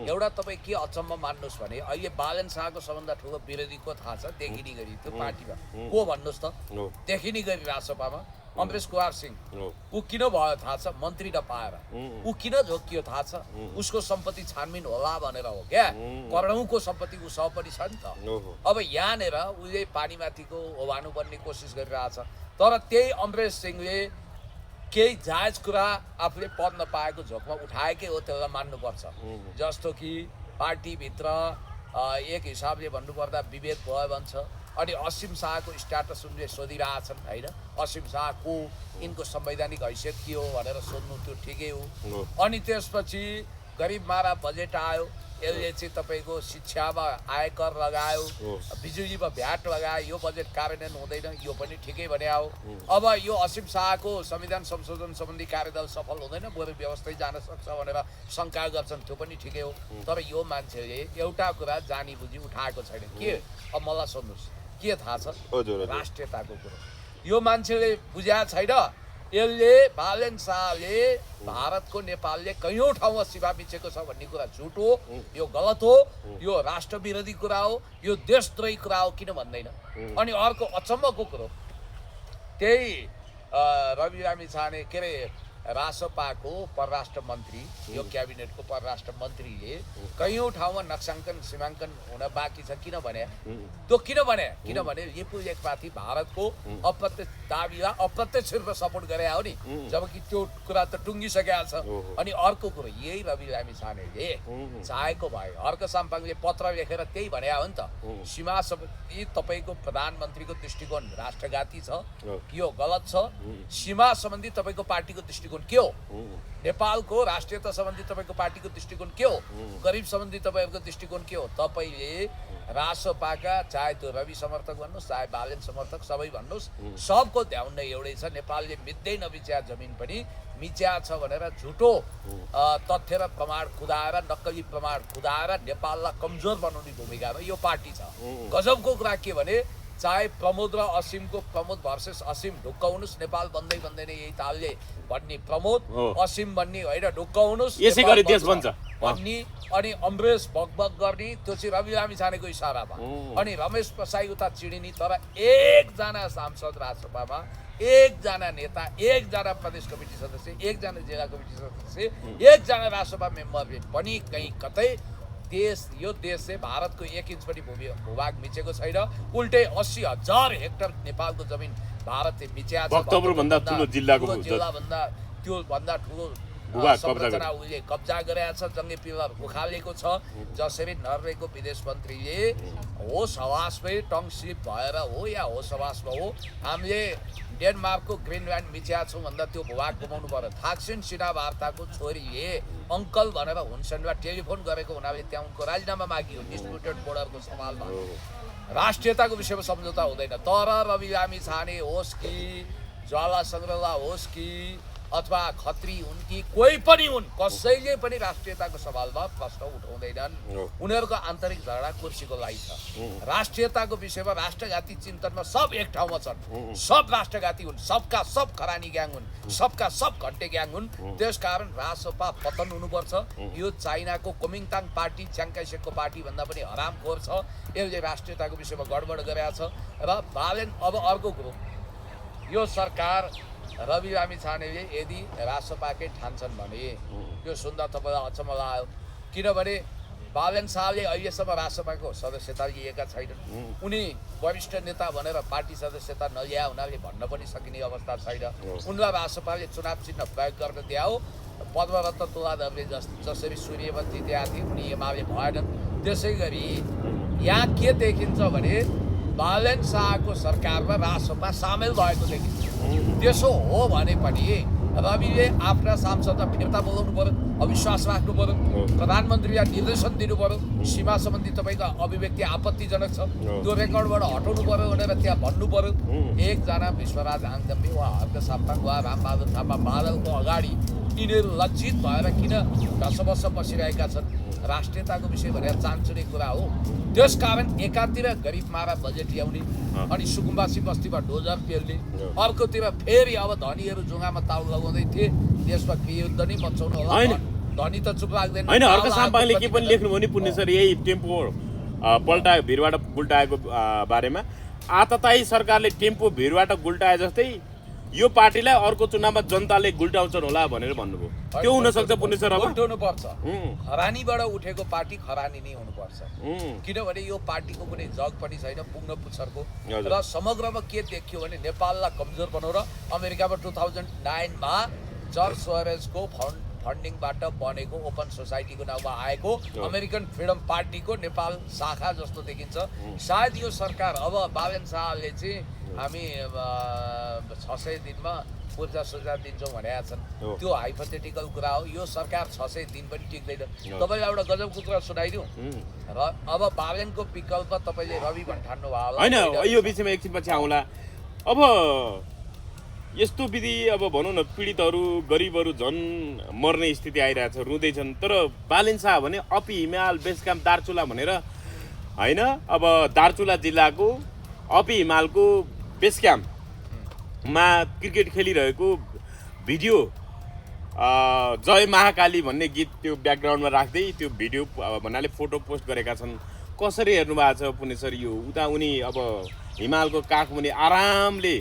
एउटा तपाईँ के अचम्म मान्नुहोस् भने अहिले बालन शाहको सबभन्दा ठुलो विरोधी को थाहा छ देखिने गरी त्यो पार्टीमा को भन्नुहोस् त देखिने गरी राजसभामा अमरेश कुमार सिंह ऊ किन भयो थाहा छ मन्त्री नपाएर ऊ किन झोकियो थाहा छ उसको सम्पत्ति छानबिन होला भनेर हो क्या करोडौँको सम्पत्ति उसँग पनि छ नि त अब यहाँनिर उसले पानीमाथिको ओभानु बन्ने कोसिस गरिरहेछ तर त्यही अमरेश सिंहले केही जायज कुरा आफूले पद नपाएको झोकमा उठाएकै हो त्यसलाई मान्नुपर्छ जस्तो कि पार्टीभित्र एक हिसाबले भन्नुपर्दा विभेद भयो भन्छ अनि असीम शाहको स्ट्याटस उनले सोधिरहेछन् होइन असीम शाह को यिनको संवैधानिक हैसियत के हो भनेर सोध्नु त्यो ठिकै हो अनि त्यसपछि गरिब मारा बजेट आयो यसले चाहिँ तपाईँको शिक्षामा आयकर लगायो बिजुलीमा भ्याट लगायो यो बजेट कार्यान्वयन हुँदैन यो पनि ठिकै भने हो अब यो असीम शाहको संविधान संशोधन सम्बन्धी कार्यदल सफल हुँदैन बरु व्यवस्थै जान सक्छ भनेर शङ्का गर्छन् त्यो पनि ठिकै हो तर यो मान्छेले एउटा कुरा जानी बुझी उठाएको छैन के अब मलाई सोध्नुहोस् के थाहा छ राष्ट्रियताको कुरो यो मान्छेले बुझ्या छैन यसले बालन शाहले भारतको नेपालले कैयौँ ठाउँमा सीमा मिचेको छ भन्ने कुरा झुट हो यो गलत हो यो राष्ट्र विरोधी कुरा हो यो देशद्रोही कुरा हो किन भन्दैन अनि अर्को अचम्मको कुरो त्यही रवि लामिछाने के अरे रासपाको परराष्ट्र मन्त्री यो क्याबिनेटको परराष्ट्र मन्त्रीले कैयौँ ठाउँमा नक्साङ्कन सीमाङ्कन हुन बाँकी छ किन भने त्यो किनभने लिपु लेखमाथि भारतको अप्रत्यक्ष दाबीलाई अप्रत्यक्ष रूपमा सपोर्ट गरे हो नि जबकि त्यो कुरा त टुङ्गिसकेको छ अनि अर्को कुरो यही रवि लामिछानेले चाहेको भए हर्क साम्पाङले पत्र लेखेर त्यही भने हो नि त सीमा सम्बन्धी तपाईँको प्रधानमन्त्रीको दृष्टिकोण राष्ट्रघाती छ कि यो गलत छ सीमा सम्बन्धी तपाईँको पार्टीको दृष्टिकोण के हो नेपालको राष्ट्रियता सम्बन्धी तपाईँको पार्टीको दृष्टिकोण के हो गरिब सम्बन्धी तपाईँहरूको दृष्टिकोण के हो तपाईँले रासपाका चाहे त्यो रवि समर्थक भन्नुहोस् चाहे बालन समर्थक सबै भन्नुहोस् सबको ध्यान नै एउटै छ नेपालले मिच्दै नमिच्या जमिन पनि मिच्या छ भनेर झुटो तथ्य र प्रमाण खुदाएर नक्कली प्रमाण खुदाएर नेपाललाई कमजोर बनाउने भूमिकामा यो पार्टी छ गजबको कुरा के भने चाहे प्रमोद र असीमको प्रमोद भर्सेस असीम ढुक्क हुनुहोस् नेपाल बन्दै बन्दैन यही तालले भन्ने प्रमोद असीम भन्ने होइन ढुक्क हुनुहोस् यसै गरी देश बन्छ भन्ने अनि अमरेश भगभग गर्ने त्यो चाहिँ रवि लामिछानेको इसारामा अनि रमेश प्रसाई उता चिडिने तर एकजना सांसद राजसभामा एकजना नेता एकजना प्रदेश कमिटी सदस्य एकजना जिल्ला कमिटी सदस्य एकजना राजसभा मेम्बरले पनि कहीँ कतै यो देश चाहिँ भारतको 1 इन्च पनि भूभाग मिचेको छैन उल्टै 80,000 हेक्टर नेपालको जमिन भारतले मिच्या छ भक्तपुरभन्दा ठुलो जिल्लाभन्दा त्यो भन्दा ठुलो संरचना उसले कब्जा गरेका छ जङ्गे पिलर उखालेको छ जसरी नर्वेको विदेश मन्त्रीले होस हवासमै टङ स्लिप भएर हो या होस हवासमा हो हामीले डेनमार्कको ग्रिनल्यान्ड मिच्या छौँ भन्दा त्यो भूभाग गुमाउनु पर्यो थाक्सिन सिनावार्ताको छोरीले अङ्कल भनेर हुनसेनलाई टेलिफोन गरेको हुनाले त्यहाँ उनको राजीनामा मागियो डिस्प्युटेड बोर्डरको सवालमा राष्ट्रियताको विषयमा सम्झौता हुँदैन तर रवि लामिछाने होस् कि ज्वाला सङ्ग्रला होस् कि अथवा खत्री हुन् कि कोही पनि हुन् कसैले पनि राष्ट्रियताको सवालमा प्रश्न उठाउँदैनन् उनीहरूको आन्तरिक झगडा कुर्सीको लागि छ राष्ट्रियताको विषयमा राष्ट्रघाती चिन्तनमा सब एक ठाउँमा छन् सब राष्ट्रघाती हुन् सबका सब खरानी ग्याङ हुन् सबका सब घन्टे ग्याङ हुन् त्यसकारण राजसपा पतन हुनुपर्छ यो चाइनाको कोमिङताङ पार्टी च्याङ्काइसेकको पार्टी भन्दा पनि हरामखोर छ यसले राष्ट्रियताको विषयमा गडबड गरेका छ र बालेन अब अर्को कुरो यो सरकार रवि लामिछानेले यदि राजसपाकै ठान्छन् भने यो सुन्दा तपाईँलाई अचम्म लाग्यो किनभने बालन शाहले अहिलेसम्म राजसभाको सदस्यता लिएका छैनन् उनी वरिष्ठ नेता भनेर पार्टी सदस्यता नलिया हुनाले भन्न पनि सकिने अवस्था छैन उनलाई राजसभाले चुनाव चिन्ह प्रयोग गर्न दिए हो पद्मरत्न तुलाधरले जसरी सूर्यवन्ती दिएका थिए उनी एमाले भएनन् त्यसै गरी यहाँ के देखिन्छ भने बालन शाहको सरकारमा राजसभा सामेल भएको देखिन्छ त्यसो हो भने पनि रविले आफ्ना सांसदलाई फिर्ता बोलाउनु पर्यो, अविश्वास राख्नु पर्यो, प्रधानमन्त्रीलाई निर्देशन दिनु पर्यो, सीमा सम्बन्धी तपाईँको अभिव्यक्ति आपत्तिजनक छ, त्यो रेकर्डबाट हटाउनु पर्यो भनेर त्यहाँ भन्नु पर्यो। एकजना विश्वराज आङदम्बी वा हर्क साप्ताङ वा रामबहादुर थापा बादलको अगाडि यिनीहरू लज्जित भएर किन ढसबस बसिरहेका छन्? राष्ट्रियताको विषय भनेर चान्चुने कुरा हो। त्यसकारण एकातिर गरिब मारा बजेट ल्याउने अनि सुकुम्बासी बस्तीमा डोजर पेल्ने, अर्कोतिर फेरि अब धनीहरू जुङ्गामा ताउ लगाउँदै थिए, देशमा युद्ध नै मचाउनु होला। धनी त चुप लाग्दैन। होइन, हर्क साम्पाङले के पनि लेख्नु भने पुण्य सर यही टेम्पो पल्टायो भिरबाट गुल्टाएको बारेमा, आततायी सरकारले टेम्पो भिरबाट गुल्टाए जस्तै यो पार्टीलाई अर्को चुनावमा जनताले गुल्टाउँछन् होला भनेर भन्नुभयो। त्यो हुन सक्छ पुण्य सर? अब उल्टाउनु पर्छ। खरानीबाट उठेको पार्टी खरानी नै हुनुपर्छ, किनभने यो पार्टीको कुनै जग पनि छैन पुग्न पुच्छरको। र समग्रमा के देखियो भने नेपाललाई कमजोर बनाउन अमेरिकामा 2009मा जर्ज सोरेजको फन्डिङबाट बनेको ओपन सोसाइटीको नाउँमा आएको अमेरिकन फ्रिडम पार्टीको नेपाल शाखा जस्तो देखिन्छ। सायद यो सरकार अब बाबेन शाहले चाहिँ हामी 600 दिनमा पूर्जा सुझा दिन्छौँ भनेका छन्, त्यो हाइपोथेटिकल कुरा हो। यो सरकार 600 दिन पनि टिक्दैन। तपाईँलाई एउटा गजबको कुरा सुनाइदिउँ र अब बाबेनको विकल्प तपाईँले रवि भन् ठान्नु भयो होइन, यो विषयमा एकछिन पछि आउँला। अब यस्तो विधि अब भनौँ न पीडितहरू गरिबहरू झन् मर्ने स्थिति आइरहेछ, रुँदैछन्। तर बालेन शाह भने अपी हिमाल बेस क्याम्प दार्चुला भनेर होइन, अब दार्चुला जिल्लाको अपी हिमालको बेस क्याम्पमा क्रिकेट खेलिरहेको भिडियो जय महाकाली भन्ने गीत त्यो ब्याकग्राउन्डमा राख्दै त्यो भिडियो भन्नाले फोटो पोस्ट गरेका छन्। कसरी हेर्नु भएको छ पुण्य सर यो? उता उनी अब हिमालको काखमुनि आरामले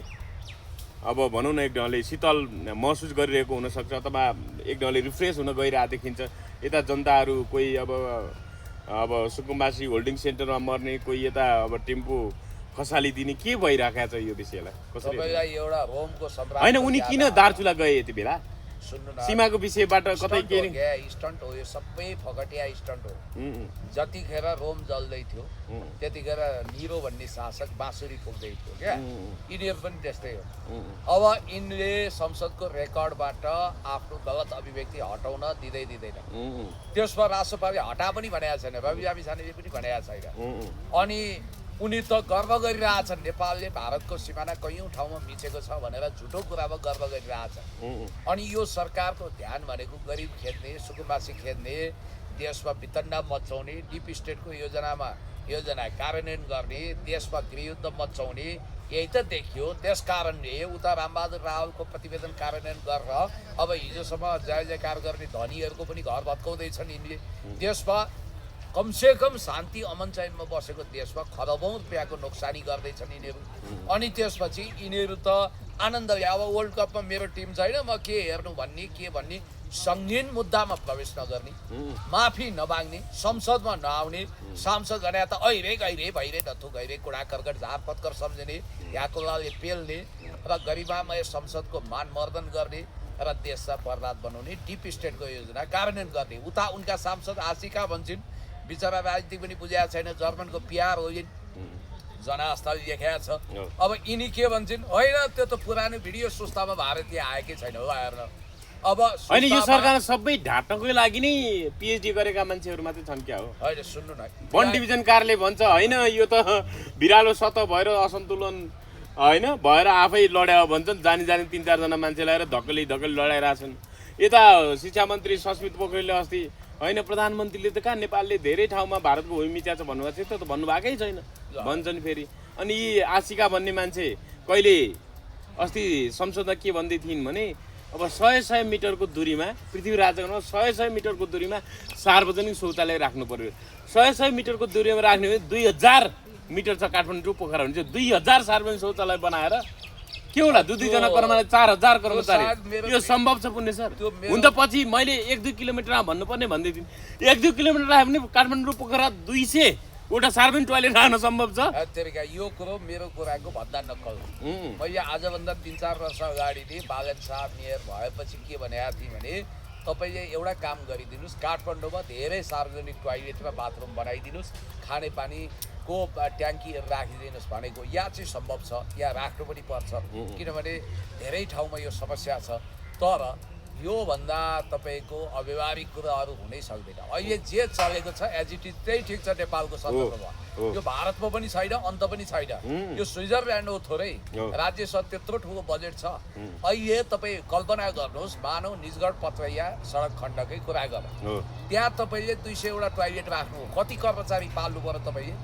अब भनौँ न एक ढङ्गले शीतल महसुस गरिरहेको हुनसक्छ, अथवा एक ढङ्गले रिफ्रेस हुन गइरहेको देखिन्छ। यता जनताहरू कोही अब सुकुम्बासी होल्डिङ सेन्टरमा मर्ने, कोही यता अब टेम्पो खसालिदिने, के भइरहेको छ यो विषयलाई? तपाईँलाई एउटा रोमको सम्राट होइन, उनी किन दार्चुला गए यति बेला? सुन्नु न, सीमाको विषयबाट कतै के स्टन्ट हो, यो सबै फगटिया स्टन्ट हो। जतिखेर रोम जल्दै थियो त्यतिखेर निरो भन्ने शासक बाँसुरी फुक्दै थियो क्या, यिनीहरू पनि त्यस्तै हो। अब यिनले संसदको रेकर्डबाट आफ्नो गलत अभिव्यक्ति हटाउन दिँदैन। त्यसमा राष्ट्रपतिले हटा पनि भनेको छैन, रवि लामिछानेले पनि भनेको छैन। अनि उनी त गर्व गरिरहेछन् नेपालले भारतको सिमाना कैयौँ ठाउँमा मिचेको छ भनेर झुटो कुरामा गर्व गरिरहेछ। अनि यो सरकारको ध्यान भनेको गरिब खेद्ने, सुकुम्बासी खेद्ने, देशमा वितण्डा मचाउने, डिप स्टेटको योजना कार्यान्वयन गर्ने, देशमा गृहयुद्ध मचाउने, यही त देखियो। त्यस कारणले उता रामबहादुर रावलको प्रतिवेदन कार्यान्वयन गरेर अब हिजोसम्म जय जयकार गर्ने धनीहरूको पनि घर भत्काउँदैछन् यिनले। देशमा कमसेकम शान्ति अमन चैनमा बसेको देशमा खरबौँ रुपियाँको नोक्सानी गर्दैछन् यिनीहरू। अनि त्यसपछि यिनीहरू त आनन्दले अब वर्ल्ड कपमा मेरो टिम छैन म के हेर्नु भन्ने सङ्गीन मुद्दामा प्रवेश नगर्ने, माफी नमाग्ने, संसदमा नआउने, सांसद भने त ऐरे गैरे भैरे नथु गैरे कुडा कर्कट झार पत्कर सम्झने, यहाँको लाले पेल्ने र गरिमामय संसदको मान मर्दन गर्ने र देशलाई बर्बाद बनाउने डिप स्टेटको योजना कार्यान्वयन गर्ने। उता उनका सांसद आशिका भन्छन्, बिचरा राजनीति पनि बुझाएको छैन, जर्मनको पिआर हो जनस्थल लेखेको छ। अब यिनी के भन्छन्, होइन त्यो त पुरानो भिडियो सुस्तामा भारतीय आएकै छैन हो हेर्न। अब होइन, यो सरकार सबै ढाट्नकै लागि नै पिएचडी गरेका मान्छेहरू मात्रै छन् क्या हो? होइन सुन्नु न, वन डिभिजन कारले भन्छ होइन यो त बिरालो सतह भएर असन्तुलन होइन भएर आफै लड्या भन्छन्। जानी 3-4 जना मान्छे लगाएर धक्कली लडाइरहेछन्। यता शिक्षा मन्त्री सस्मित पोखरेलले अस्ति होइन प्रधानमन्त्रीले त कहाँ नेपालले धेरै ठाउँमा भारतको भूमि मिच्या छ भन्नुभएको थियो, त भन्नुभएकै छैन भन्छन् फेरि। अनि यी आशिका भन्ने मान्छे कहिले अस्ति संसदमा के भन्दै थिइन् भने अब 100 मिटरको दूरीमा पृथ्वी राजगणमा 100 मिटरको दूरीमा सार्वजनिक शौचालय राख्नु पर्यो। 100 मिटरको दूरीमा राख्ने भने 2000 मिटर छ काठमाडौँ पोखरा भने चाहिँ 2000 सार्वजनिक शौचालय बनाएर के होला? 2-2 कर्मचारी 4000 कर्मचारी, यो सम्भव छ पुण्य सर? हुन त पछि मैले 1-2 किलोमिटरमा भन्नुपर्ने भन्दै थिएँ, 1-2 किलोमिटर राख्यो भने काठमाडौँ पोखरा 200वटा सार्वजनिक टोयलेट राख्न सम्भव छ? यो कुरो मेरो कुराको भन्दा नक्कल। मैले आजभन्दा 3-4 वर्ष अगाडि बालन शाह मेयर भएपछि के भनेको थिएँ भने तपाईँले एउटा काम गरिदिनुहोस्, काठमाडौँमा धेरै सार्वजनिक टोयलेट र बाथरुम बनाइदिनुहोस्, खानेपानीको ट्याङ्कीहरू राखिदिनुहोस् भनेको। यहाँ चाहिँ सम्भव छ, यहाँ राख्नु पनि पर्छ, किनभने धेरै ठाउँमा यो समस्या छ। तर योभन्दा तपाईँको अव्यवहारिक कुराहरू हुनै सक्दैन। अहिले जे चलेको छ एज इट इज त्यही ठिक छ नेपालको सन्दर्भमा। यो भारतमा पनि छैन, अन्त पनि छैन। यो स्विजरल्यान्ड हो थोरै, राज्य छ त्यत्रो ठुलो बजेट छ। अहिले तपाईँ कल्पना गर्नुहोस्, मानव निजगढ पत्रैया सडक खण्डकै कुरा गर, त्यहाँ तपाईँले 200वटा टोयलेट राख्नु हो, कति कर्मचारी पाल्नु पर्यो तपाईँले,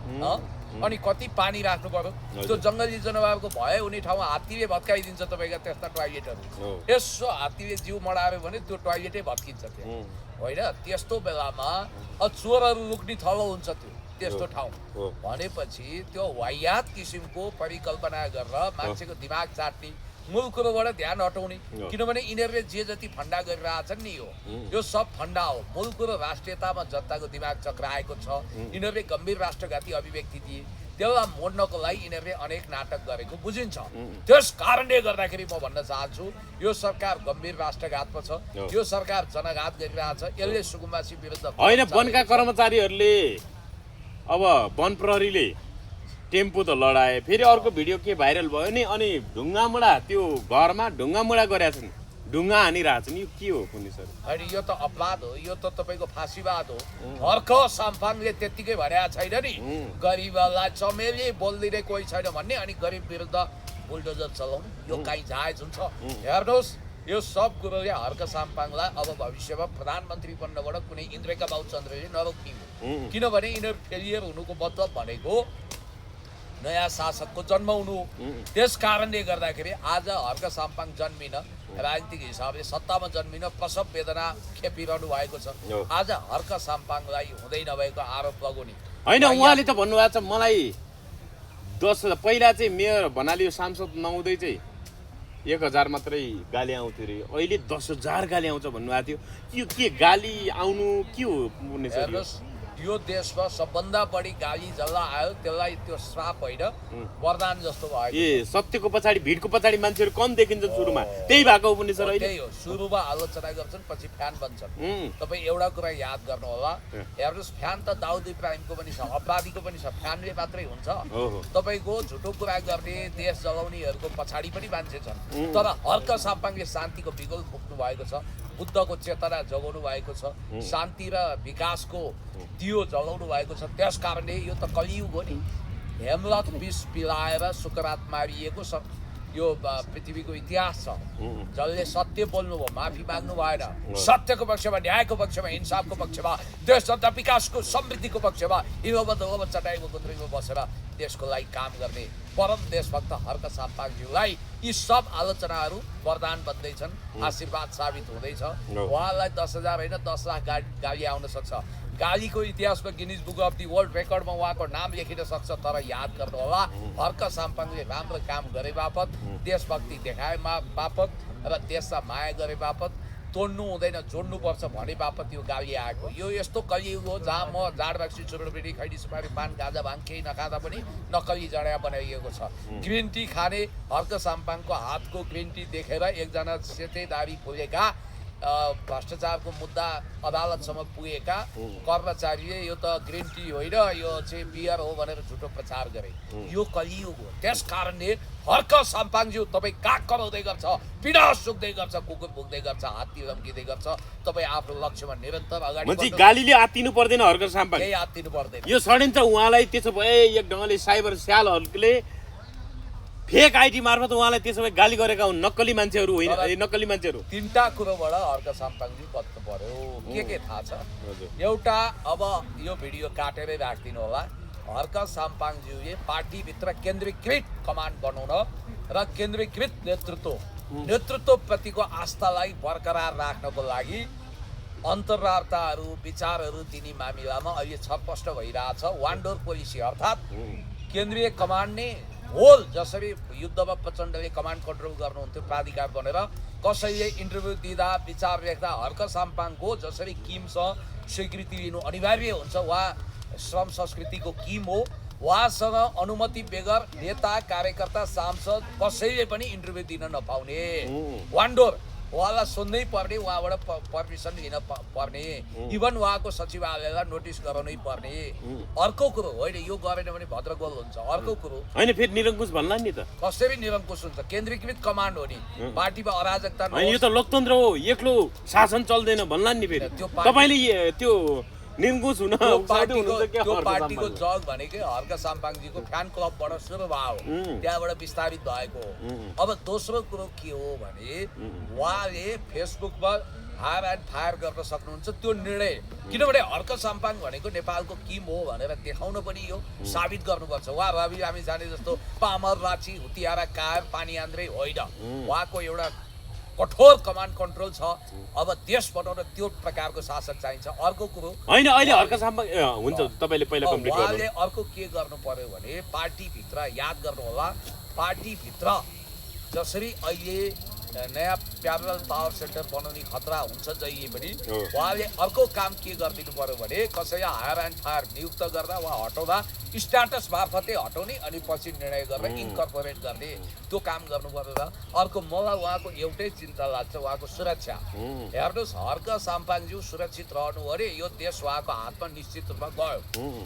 अनि कति पानी राख्नु पर्यो। त्यो जङ्गली जनावरको भए हुने ठाउँमा हात्तीले भत्काइदिन्छ तपाईँका त्यस्ता टोयलेटहरू। यसो हात्तीले जिउ मडायो भने त्यो टोयलेटै भत्किन्छ त्यहाँ, होइन? त्यस्तो बेलामा चोरहरू लुक्ने थलो हुन्छ त्यो त्यस्तो ठाउँ भनेपछि त्यो वाहियात किसिमको परिकल्पना गरेर मान्छेको दिमाग चाट्ने, मूल कुरोबाट ध्यान हटाउने। किनभने यिनीहरूले जे जति फन्डा गरिरहेछन् नि यो सब फन्डा हो। मूल कुरो राष्ट्रियतामा जनताको दिमाग चक्राएको छ। यिनीहरूले गम्भीर राष्ट्रघाती अभिव्यक्ति दिए, त्यसलाई मोड्नको लागि यिनीहरूले अनेक नाटक गरेको बुझिन्छ। त्यस कारणले गर्दाखेरि म भन्न चाहन्छु यो सरकार गम्भीर राष्ट्रघातमा छ, यो सरकार जनघात गरिरहेछ। यसले सुकुम्बासी विरुद्ध होइन, वनका कर्मचारीहरूले अब वन प्रहरीले टेम्पो त लडाए, फेरि अर्को भिडियो के भाइरल भयो नि, अनि ढुङ्गामुढा त्यो घरमा ढुङ्गामुढा गरेका छन्, ढुङ्गा हानिरहेछन्। यो के हो पुलिसहरू? अनि यो त अपराध हो, यो त तपाईँको फाँसीवाद हो। हर्क साम्पाङले त्यत्तिकै भनेको छैन नि, गरिबलाई चमेली बोल्दिने कोही छैन भन्ने, अनि गरिब विरुद्ध बुलडोजर चलाउनु, यो काहीँ जायज हुन्छ? हेर्नुहोस्, यो सब कुरोले हर्क साम्पाङलाई अब भविष्यमा प्रधानमन्त्री बन्नबाट कुनै इन्द्रेका बाबुचन्द्रले नरोक्ने हो। किनभने यिनीहरू फेलियर हुनुको मतलब भनेको नयाँ शासकको जन्म हुनु हो। त्यस कारणले गर्दाखेरि आज हर्क साम्पाङ जन्मिन, राजनीतिक हिसाबले सत्तामा जन्मिन प्रसव वेदना खेपिरहनु भएको छ। आज हर्क साम्पाङलाई हुँदै नभएको आरोप लगाउने होइन। उहाँले त भन्नुभएको छ मलाई 10 पहिला चाहिँ मेयर भन्नाले यो सांसद नहुँदै चाहिँ 1000 मात्रै गाली आउँथ्यो अरे, अहिले 10,000 गाली आउँछ भन्नुभएको थियो। यो के गाली आउनु के हो? हेर्नुहोस्, यो देशमा सबभन्दा बढी गाली जसलाई आयो त्यसलाई त्यो श्राप होइन, वरदान जस्तो भयो। ए सत्यको पछाडि भिडको पछाडि मान्छेहरू कम देखिन्छ सुरुमा, त्यही भएको हो पनि सर। त्यही हो, सुरुमा आलोचना गर्छन् पछि फ्यान बन्छन्। तपाईँ एउटा कुरा याद गर्नु होला, हेर्नुहोस्, फ्यान त दाउद इब्राहिमको पनि छ, अपराधीको पनि छ, फ्यानले मात्रै हुन्छ। तपाईँको झुटो कुरा गर्ने, देश जलाउनेहरूको पछाडि पनि मान्छे छन्। तर हर्क साम्पाङले शान्तिको बिगुल फुक्नु भएको छ, बुद्धको चेतना जगाउनु भएको छ, शान्ति र विकासको दियो जलाउनु भएको छ। त्यस कारणले यो त कलियुग हो नि। हेमलत विष पिलाएर सुकरात मारिएको यो पृथ्वीको इतिहास छ। जसले सत्य बोल्नु भयो, माफी माग्नु भएन, सत्यको पक्षमा, न्यायको पक्षमा, इन्साफको पक्षमा, देश जनता विकासको समृद्धिको पक्षमा इलोबद्ध चटाइको गुन्द्रीमा बसेर देशको लागि काम गर्ने परम देशभक्त हर्क साम्पाङज्यूलाई यी सब आलोचनाहरू वरदान बन्दैछन्, आशीर्वाद साबित हुँदैछ। उहाँलाई 10,000 होइन 10 लाख गाली आउन सक्छ। गालीको इतिहासमा Guinness book of the world रेकर्डमा उहाँको नाम लेखिन सक्छ। तर याद गर्नु होला, हर्क साम्पाङले राम्रो काम गरे बापत, देशभक्ति देखाए बापत र देशलाई माया गरे बापत तोड्नु हुँदैन, जोड्नुपर्छ भने बापत यो गाली आएको। यो यस्तो कलियुग हो जहाँ म जाड बाक्सी चुरोबिडी खैडी सुपारी पान गाजा भाङ केही नखाँदा पनि नक्कली जडिया बनाइएको छ। ग्रिन टी खाने हर्क साम्पाङको हातको ग्रिन टी देखेर एकजना सेतै दारी फुलेका भ्रष्टाचारको मुद्दा अदालतसम्म पुगेका कर्मचारीले यो त ग्रिन टी होइन, यो चाहिँ बियर हो भनेर झुटो प्रचार गरे। यो कलियुग हो। त्यस कारणले हर्क साम्पाङज्यू तपाईँ काग कराउँदै गर्छ, पीडा सुक्दै गर्छ, कुकुर भुक्दै गर्छ, हात्ती रम्किँदै गर्छ। तपाईँ आफ्नो लक्ष्यमा निरन्तर अगाडि गालीले आत्तिनु पर्दैन हर्क साम्पाङ, केही आत्तिनु पर्दैन। यो षड्यन्त्र उहाँलाई त्यसो भए एक ढङ्गले साइबर स्यालहरूले फेक आइडी मार्फत उहाँलाई त्यसो भए गाली गरेका हुन्, नक्कली मान्छेहरू होइन, नक्कली मान्छेहरू। 3टा कुरोबाट हर्क साम्पाङज्यू बच्नु पर्यो। के थाहा छ? एउटा, अब यो भिडियो काटेरै राखिदिनु होला, हर्क साम्पाङज्यूले पार्टीभित्र केन्द्रीकृत कमान्ड बनाउन र केन्द्रीकृत नेतृत्वप्रतिको आस्थालाई बरकरार राख्नको लागि अन्तर्वार्ताहरू, विचारहरू दिने मामिलामा अहिले छलफल भइरहेछ। वान डोर पोलिसी अर्थात् केन्द्रीय कमान्ड नै होल, जसरी युद्धमा प्रचण्डले कमान्ड कन्ट्रोल गर्नुहुन्थ्यो प्राधिकार बनेर, कसैले इन्टरभ्यू दिँदा विचार लेख्दा हर्क साम्पाङको जसरी किमसँग स्वीकृति लिनु अनिवार्य हुन्छ, उहाँ श्रम संस्कृतिको किम हो, उहाँसँग अनुमति बेगर नेता कार्यकर्ता सांसद कसैले पनि इन्टरभ्यू दिन नपाउने। वान डोर उहाँलाई सोध्नै पर्ने, उहाँबाट पर्मिसन लिन पर्ने, इभन उहाँको सचिवालयलाई नोटिस गराउनै पर्ने। अर्को कुरो होइन, यो गरेन भने भद्रगोल हुन्छ। अर्को कुरो होइन, फेरि निरङ्कुश भन्ला नि त। कसरी निरङ्कुश हुन्छ? केन्द्रीकृत कमान्ड हो नि, पार्टीमा अराजकता होइन, यो त लोकतन्त्र हो, एक्लो शासन चल्दैन भन्ला नि फेरि। त्यो तपाईँले त्यो निरङ्कुश हुन उक्साउँदै हुनुहुन्छ क्या? त्यो पार्टीको जग भनेकै हर्क साम्पाङजीको फ्यान क्लबबाट सुरु भयो, त्यहाँबाट विस्तारित भएको हो। अब दोस्रो कुरो के हो भने उहाँले फेसबुकमा हायर एन्ड फायर गर्न सक्नुहुन्छ त्यो निर्णय, किनभने हर्क साम्पाङ भनेको नेपालको किम हो भनेर देखाउन पनि यो साबित गर्नुपर्छ। उहाँ रवि लामी जाने जस्तो पामर राची हुतियारा कायर पानी आन्द्रै होइन, उहाँको एउटा कठोर कमान्ड कन्ट्रोल छ। अब देश बनाउन त्यो प्रकारको शासक चाहिन्छ। अर्को कुरो होइन, अहिले हर्क साम्पाङ हुन्छ, तपाईँले पहिला कम्प्लिट गर्नु। उहाँले अर्को के गर्नु पर्यो भने पार्टीभित्र याद गर्नु होला, पार्टीभित्र जसरी अहिले नयाँ प्यारल पावर सेन्टर बनाउने खतरा हुन्छ जहिले पनि, उहाँले अर्को काम के गरिदिनु पर्यो भने कसैलाई हायर एन्ड फायर नियुक्त गर्दा वा हटाउँदा स्ट्याटस मार्फतै हटाउने अनि पछि निर्णय गरेर इन्कर्पोरेट गर्ने, त्यो काम गर्नु पर्यो। र अर्को मलाई उहाँको एउटै चिन्ता लाग्छ, उहाँको सुरक्षा। हेर्नुहोस्, हर्क साम्पाङज्यू सुरक्षित रहनु अरे यो देश उहाँको हातमा निश्चित रूपमा गयो,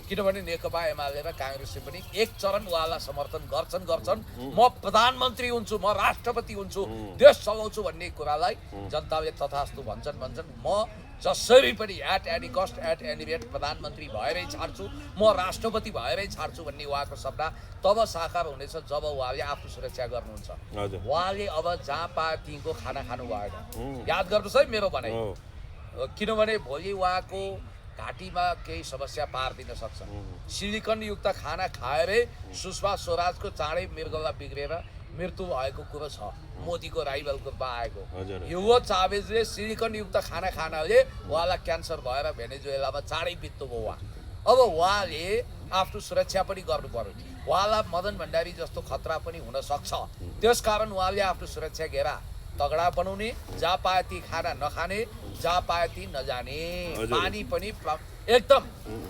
किनभने नेकपा एमाले र काङ्ग्रेसले पनि एक चरण उहाँलाई समर्थन गर्छन्। म प्रधानमन्त्री हुन्छु, म राष्ट्रपति हुन्छु, देश चलाउँछु भन्ने कुरालाई जनताले तथास्तु भन्छन्। म जसरी पनि at any cost at any rate प्रधानमन्त्री भएरै छाड्छु, म राष्ट्रपति भएरै छाड्छु भन्ने उहाँको सपना तब साकार हुनेछ जब उहाँले आफ्नो सुरक्षा गर्नुहुन्छ। उहाँले अब जहाँ पाए त्यहीँको खाना खानु भएन, याद गर्नुहोस् है मेरो भनाइ, किनभने भोलि उहाँको घाँटीमा केही समस्या पार दिन सक्छ। सिलिकनयुक्त खाना खाएरै सुषमा स्वराजको चाँडै मृगल्ला बिग्रेर मृत्यु भएको कुरो छ, मोदीको राइभलको आएको। युगो चावेजले सिलिकनयुक्त खाना खानाले उहाँलाई क्यान्सर भएर भेनेजुएलामा चाँडै बित्नु भयो उहाँ। अब उहाँले आफ्नो सुरक्षा पनि गर्नु पर्यो। उहाँलाई मदन भण्डारी जस्तो खतरा पनि हुन सक्छ, त्यसकारण उहाँले आफ्नो सुरक्षा घेरा तगडा बनाउने, जहाँ पाए ती खाना नखाने, जहाँ पाए ती नजाने, पानी पनि एकदम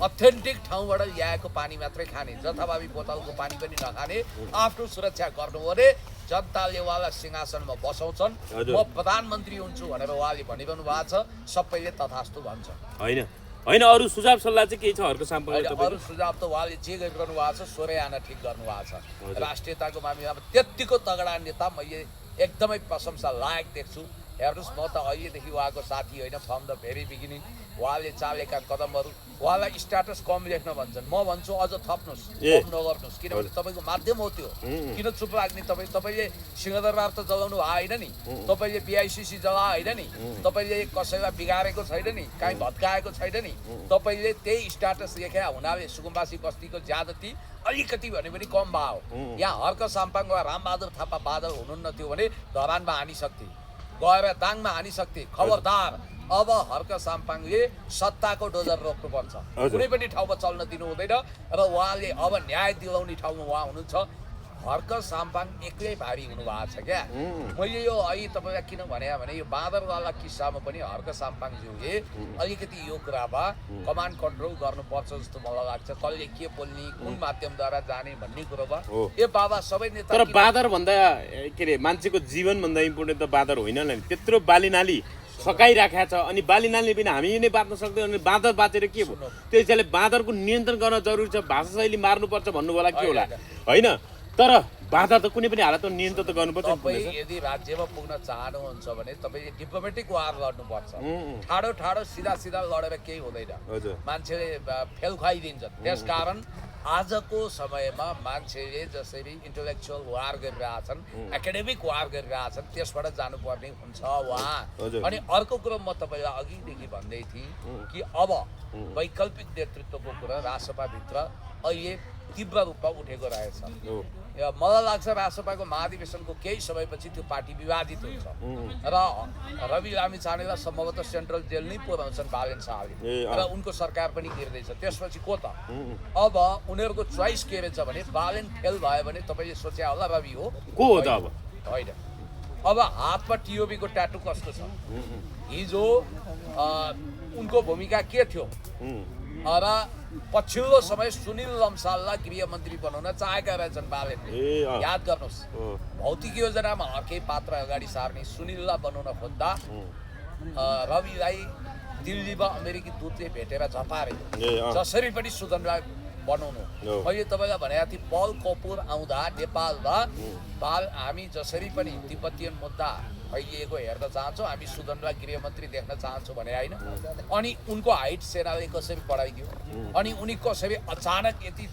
अथेन्टिक ठाउँबाट ल्याएको पानी मात्रै खाने, जथाभावी बोतलको पानी पनि नखाने, आफ्नो सुरक्षा गर्नु भने जनताले उहाँलाई सिंहासनमा बसाउँछन्। म प्रधानमन्त्री हुन्छु भनेर उहाँले भनिरहनु भएको छ, सबैले तथास्तु भन्छ। होइन होइन, अरू सुझाव सल्लाह चाहिँ केही छ हर्क साम्पाङले? अरू सुझाव त उहाँले जे गरिरहनु भएको छ सोरै आना ठिक गर्नु भएको छ। राष्ट्रियताको मामिलामा त्यत्तिको तगडा नेता मैले एकदमै प्रशंसा लायक देख्छु। हेर्नुहोस्, म त अहिलेदेखि उहाँको साथी होइन, फ्रम द भेरी बिगिनिङ उहाँले चालेका कदमहरू, उहाँलाई स्ट्याटस कम लेख्न भन्छन्, म भन्छु अझ थप्नुहोस्, कम नगर्नुहोस्, किनभने तपाईँको माध्यम हो त्यो। किन चुप लाग्ने? तपाईँले सिंहदरबार त जलाउनु होइन नि, तपाईँले BICC जला होइन नि, तपाईँले कसैलाई बिगारेको छैन नि, काहीँ भत्काएको छैन नि, तपाईँले त्यही स्ट्याटस लेखे हुनाले सुकुम्बासी बस्तीको ज्यादती अलिकति भने पनि कम भयो। यहाँ हर्क साम्पाङ वा रामबहादुर थापा बादल हुनुहुन्न थियो भने धरानमा हानिसक्थे, गएर दाङमा हानिसक्थे। खबरदार, अब हर्क साम्पाङले सत्ताको डोजर रोक्नुपर्छ, कुनै पनि ठाउँमा चल्न दिनु हुँदैन। र उहाँले अब न्याय दिलाउने ठाउँमा उहाँ हुनुहुन्छ। हर्क साम्पाङ एक्लै भारी हुनुभएको छ क्या। मैले यो अहिले तपाईँलाई किन भने यो बाँदरवाला किस्सामा पनि हर्क साम्पाङज्यूले अलिकति यो कुरामा कमान्ड कन्ट्रोल गर्नुपर्छ जस्तो मलाई लाग्छ। कसले के बोल्ने, कुन माध्यमद्वारा जाने भन्ने कुरोमा ए बाबा सबै नेता। तर बाँदर भन्दा के अरे मान्छेको जीवन भन्दा इम्पोर्टेन्ट त बाँदर होइन नि। त्यत्रो बालीनाली सकाइराखेको छ, अनि बालीनाली बिना हामी नै बाँच्न सक्दैन, अनि बाँदर बाँचेर के भयो? त्यो हिसाबले बाँदरको नियन्त्रण गर्न जरुरी छ। भाषा शैली मार्नुपर्छ भन्नु होला के होला होइन, तर बाधा त कुनै पनि हालतमा नियन्त्रण त गर्नुपर्छ। तपाईँ यदि राज्यमा पुग्न चाहनुहुन्छ भने तपाईँले डिप्लोमेटिक वार लड्नुपर्छ। ठाडो ठाडो सिधा सिधा लडेर केही हुँदैन, मान्छेले फेल खुवाइदिन्छन्। त्यसकारण आजको समयमा मान्छेले जसरी इन्टेलेक्चुअल वार गरिरहेछन्, एकाडेमिक वार गरिरहेछन्, त्यसबाट जानुपर्ने हुन्छ उहाँ। अनि अर्को कुरो म तपाईँलाई अघिदेखि भन्दै थिएँ कि अब वैकल्पिक नेतृत्वको कुरा रासपाभित्र अहिले तीव्र रूपमा उठेको रहेछ। मलाई लाग्छ रासपाको महाधिवेशनको केही समयपछि त्यो पार्टी विवादित हुन्छ र रवि लामी छानेलाई सम्भवतः सेन्ट्रल जेल नै पुर्याउँछन् बालेन शाहले, र उनको सरकार पनि गिर्दैछ। त्यसपछि को त? अब उनीहरूको चोइस के रहेछ भने बालेन फेल भयो भने तपाईँले सोचे होला रवि हो, को हो त? अब होइन। अब हातमा TOB को ट्याटु कस्तो छ? हिजो उनको भूमिका के थियो? र पछिल्लो समय सुनिल लम्साललाई गृहमन्त्री बनाउन चाहेका रहेछन् बालेनले। याद गर्नुहोस्, भौतिक योजनामा अर्कै पात्र अगाडि सार्ने सुनिललाई बनाउन खोज्दा रविलाई दिल्लीमा अमेरिकी दूतले भेटेर झपारे। जसरी पनि सुदनलाई बनाउनु। मैले तपाईँलाई भनेको थिएँ पल कपुर आउँदा नेपालमा हामी जसरी पनि तिब्बतीयन मुद्दा फैलिएको हेर्न चाहन्छौँ, हामी सुदनलाई गृहमन्त्री देख्न चाहन्छौँ भने होइन। अनि उनको हाइट सेनाले कसरी बढाइदियो, अनि उनी कसरी अचानक यति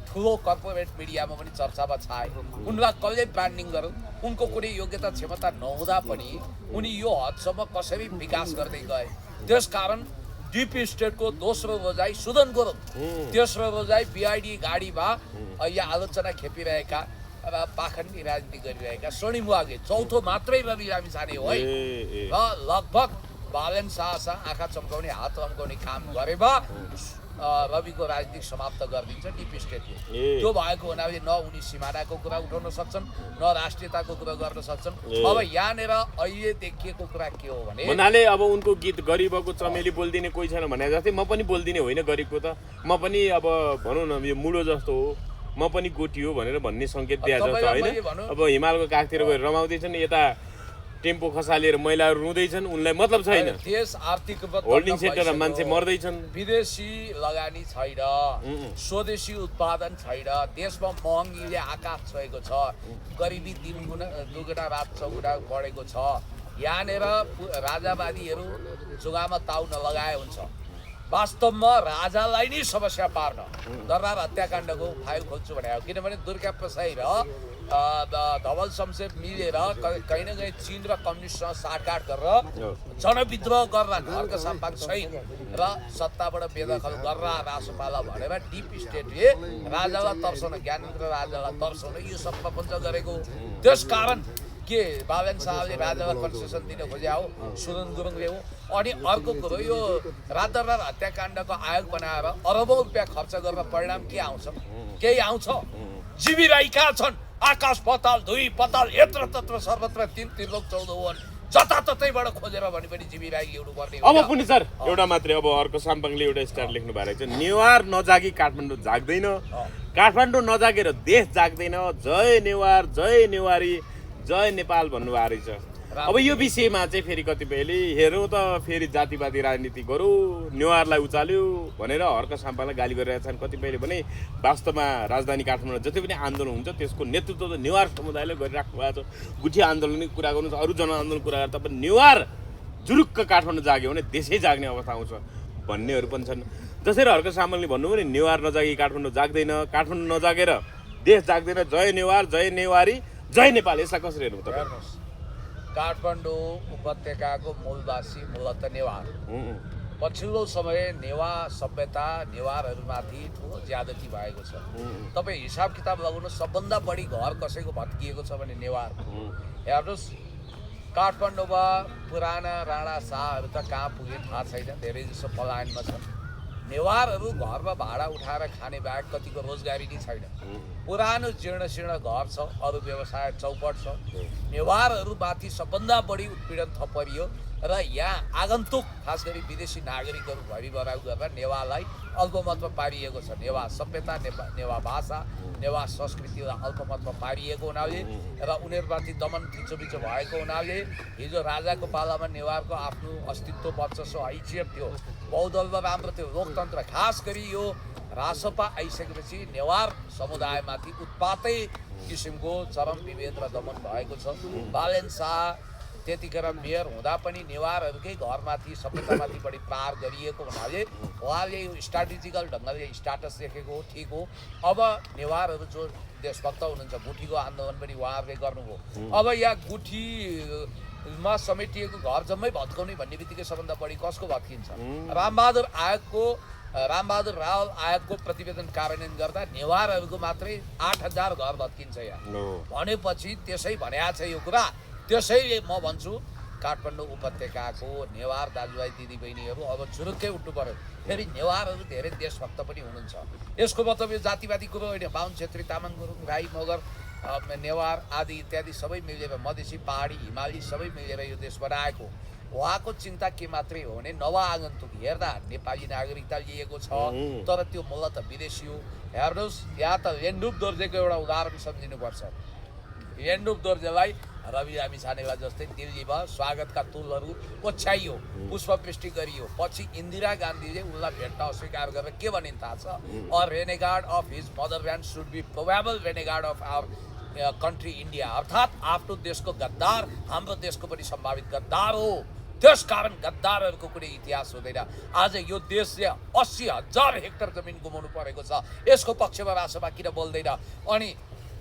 ठुलो कर्पोरेट मिडियामा पनि चर्चामा छाए, उनलाई कसले ब्रान्डिङ गर्यो, उनको कुनै योग्यता क्षमता नहुँदा पनि उनी यो हदसम्म कसरी विकास गर्दै गए। त्यसकारण डिप स्टेटको दोस्रो रोजाइ सुदन गुरुङ, तेस्रो रोजाइ बिआइडी गाडीमा यहाँ आलोचना खेपिरहेका र पाखण्डी राजनीति गरिरहेका सोनिम वाग्ले, चौथो मात्रै रवि लामिछाने हो है। र लगभग बालन शाहसँग आँखा चम्काउने हात चम्काउने काम गरेमा रविको राजनीति समाप्त गरिदिन्छ डिप स्टेटले। त्यो भएको हुनाले न उनी सिमानाको कुरा उठाउन सक्छन्, न राष्ट्रियताको कुरा गर्न सक्छन्। अब यहाँनिर अहिले देखिएको कुरा के हो भने भन्नाले अब उनको गीत गरिबको चमेली बोल्दिने कोही छैन भने जस्तै म पनि बोल्दिने होइन गरिबको त, म पनि अब भनौँ न यो मुडो जस्तो हो, म पनि गोटी हो भनेर भन्ने सङ्केत दिए जस्तो होइन। अब हिमालको काखतिर गएर रमाउँदैछन्, यता टेम्पो खसालेर महिलाहरू रुँदैछन्, उनलाई मतलब छैन। देश आर्थिक होल्डिङ सेक्टरमा मान्छे मर्दैछन्, विदेशी लगानी छैन, स्वदेशी उत्पादन छैन, देशमा महँगीले आकाश छोएको छ, गरिबी दुगुना रात चौगुना बढेको छ। यहाँनिर राजावादीहरू जुगामा ताउ नलगाए हुन्छ। वास्तवमा राजालाई नै समस्या पार्न दरबार हत्याकाण्डको फाइल खोल्छु भने हो। किनभने दुर्गा प्रसाई र धवल शमशेर मिलेर कहीँ न कहीँ चीन र कम्युनिस्टसँग साटगाट गरेर जनविद्रोह गरेर घरको सम्पाक सहित र सत्ताबाट बेदखल गरेर रासोपाला भनेर डिप स्टेटले राजालाई तर्साउन, ज्ञानेन्द्र राजालाई तर्साउन यो सब प्रपञ्च गरेको। त्यसकारण के बालन शाहले राजालाई कन्सेसन दिन खोजे हो, सुदन गुरुङले हो। अनि अर्को कुरो, यो रातदरबार हत्याकाण्डको आयोग बनाएर अरबौँ रुपियाँ खर्च गरेर परिणाम के आउँछ? केही आउँछ? जीवी राई कहाँ छन्? आकाश पताल धुई पताल यत्र तत्र सर्वत्र तीन त्रिलोक 14 वन जताततैबाट खोजेर भने पनि जीवी राई ल्याउनु पर्ने। अब पनि सर एउटा मात्रै, अब अर्को साम्पाङले एउटा स्टार लेख्नु भएको छ, नेवार नजागी काठमाडौँ जाग्दैन, काठमाडौँ नजागेर देश जाग्दैन, जय नेवार जय नेवारी जय नेपाल भन्नुभएको रहेछ। अब यो विषयमा चाहिँ फेरि कतिपयले हेरौँ त फेरि जातिवादी राजनीति गरौँ, नेवारलाई उचाल्यो भनेर हर्क साम्पाङलाई गाली गरिरहेका छन्। कतिपयले भने वास्तवमा राजधानी काठमाडौँ जति पनि आन्दोलन हुन्छ त्यसको नेतृत्व त नेवार समुदायले गरिराख्नु भएको छ। गुठी आन्दोलनकै कुरा गर्नु, अरू जनआन्दोलन कुरा गर्दा पनि नेवार जुरुक्क काठमाडौँ जाग्यो भने देशै जाग्ने अवस्था आउँछ भन्नेहरू पनि छन्। जसरी हर्क साम्पाङले भन्नुभयो नि नेवार नजागी काठमाडौँ जाग्दैन, काठमाडौँ नजागेर देश जाग्दैन, जय नेवार जय नेवारी जय नेपाल, यसलाई कसरी हेर्नु त? काठमाडौँ उपत्यकाको मूलवासी मूलत नेवार। पछिल्लो समय नेवा सभ्यता नेवारहरूमाथि ठुलो ज्यादती भएको छ। तपाईँ हिसाब किताब लगाउनु, सबभन्दा बढी घर कसैको भत्किएको छ भने नेवार। हेर्नुहोस्, काठमाडौँमा पुराना राणा शाहहरू त कहाँ पुगे थाहा छैन, धेरै जसो पलायनमा छन्। नेवारहरू घरमा भाडा उठाएर खाने बाहेक कतिको रोजगारी नै छैन। पुरानो जीर्ण शीर्ण घर छ, अरू व्यवसाय चौपट छ। नेवारहरूमाथि सबभन्दा बढी उत्पीडन थपियो र यहाँ आगन्तुक खास गरी विदेशी नागरिकहरू भरि बराउ गरेर नेवारलाई अल्पमतमा पारिएको छ। नेवा सभ्यता, नेवा भाषा, नेवा संस्कृतिलाई अल्पमतमा पारिएको हुनाले र उनीहरूमाथि दमन थिचोमिचो भएको हुनाले हिजो राजाको पालामा नेवारको आफ्नो अस्तित्व वर्चस्व हैसियत थियो, बहुदलमा राम्रो थियो, लोकतन्त्र। खास गरी यो रासपा आइसकेपछि नेवार समुदायमाथि उत्पातै किसिमको चरम विभेद र दमन भएको छ। बालेन शाह त्यतिखेर मेयर हुँदा पनि नेवारहरूकै घरमाथि सभ्यतामाथि बढी प्रहार गरिएको हुनाले उहाँले यो स्ट्राटेजिकल ढङ्गले स्टाटस देखेको हो, ठिक हो। अब नेवारहरू जो देशभक्त हुनुहुन्छ, गुठीको आन्दोलन पनि उहाँहरूले गर्नुभयो। अब यहाँ गुठीमा समेटिएको घर जम्मै भत्काउने भन्ने बित्तिकै सबभन्दा बढी कसको भत्किन्छ? रामबहादुर रावल आयोगको प्रतिवेदन कार्यान्वयन गर्दा नेवारहरूको मात्रै 8000 घर भत्किन्छ यहाँ भनेपछि त्यसै भनेको छ यो कुरा। त्यसैले म भन्छु काठमाडौँ उपत्यकाको नेवार दाजुभाइ दिदीबहिनीहरू अब झुरुक्कै उठ्नु पर्यो। फेरि नेवारहरू धेरै देशभक्त पनि हुनुहुन्छ। यसको मतलब यो जातिवादी कुरो होइन। बाहुन, छेत्री, तामाङ, गुरुङ, राई, मगर, नेवार आदि इत्यादि सबै मिलेर, मधेसी, पहाडी, हिमाली सबै मिलेर यो देश बनाएको। उहाँको चिन्ता के मात्रै हो भने नवआगन्तुक हेर्दा नेपाली नागरिकता लिएको छ तर त्यो मूलत विदेशी हो। हेर्नुहोस् यहाँ त लेन्डुप दोर्जेको एउटा उदाहरण सम्झिनुपर्छ। लेन्डुप दोर्जेलाई रवि लामिछानेलाई जस्तै दिल्लीमा स्वागतका तुलहरू ओछ्याइयो, पुष्पवृष्टि गरियो। पछि इन्दिरा गान्धीले उनलाई भेट्न अस्वीकार गरेर के भनिन् थाहा छ? A renegade of his motherland should be probable renegade of our country India. अर्थात् आफ्नो देशको गद्दार हाम्रो देशको पनि सम्भावित गद्दार हो। त्यसकारण गद्दारहरूको कुनै इतिहास हुँदैन। आज यो देशले 80,000 हेक्टर जमिन गुमाउनु परेको छ। यसको पक्षमा रासपा किन बोल्दैन? अनि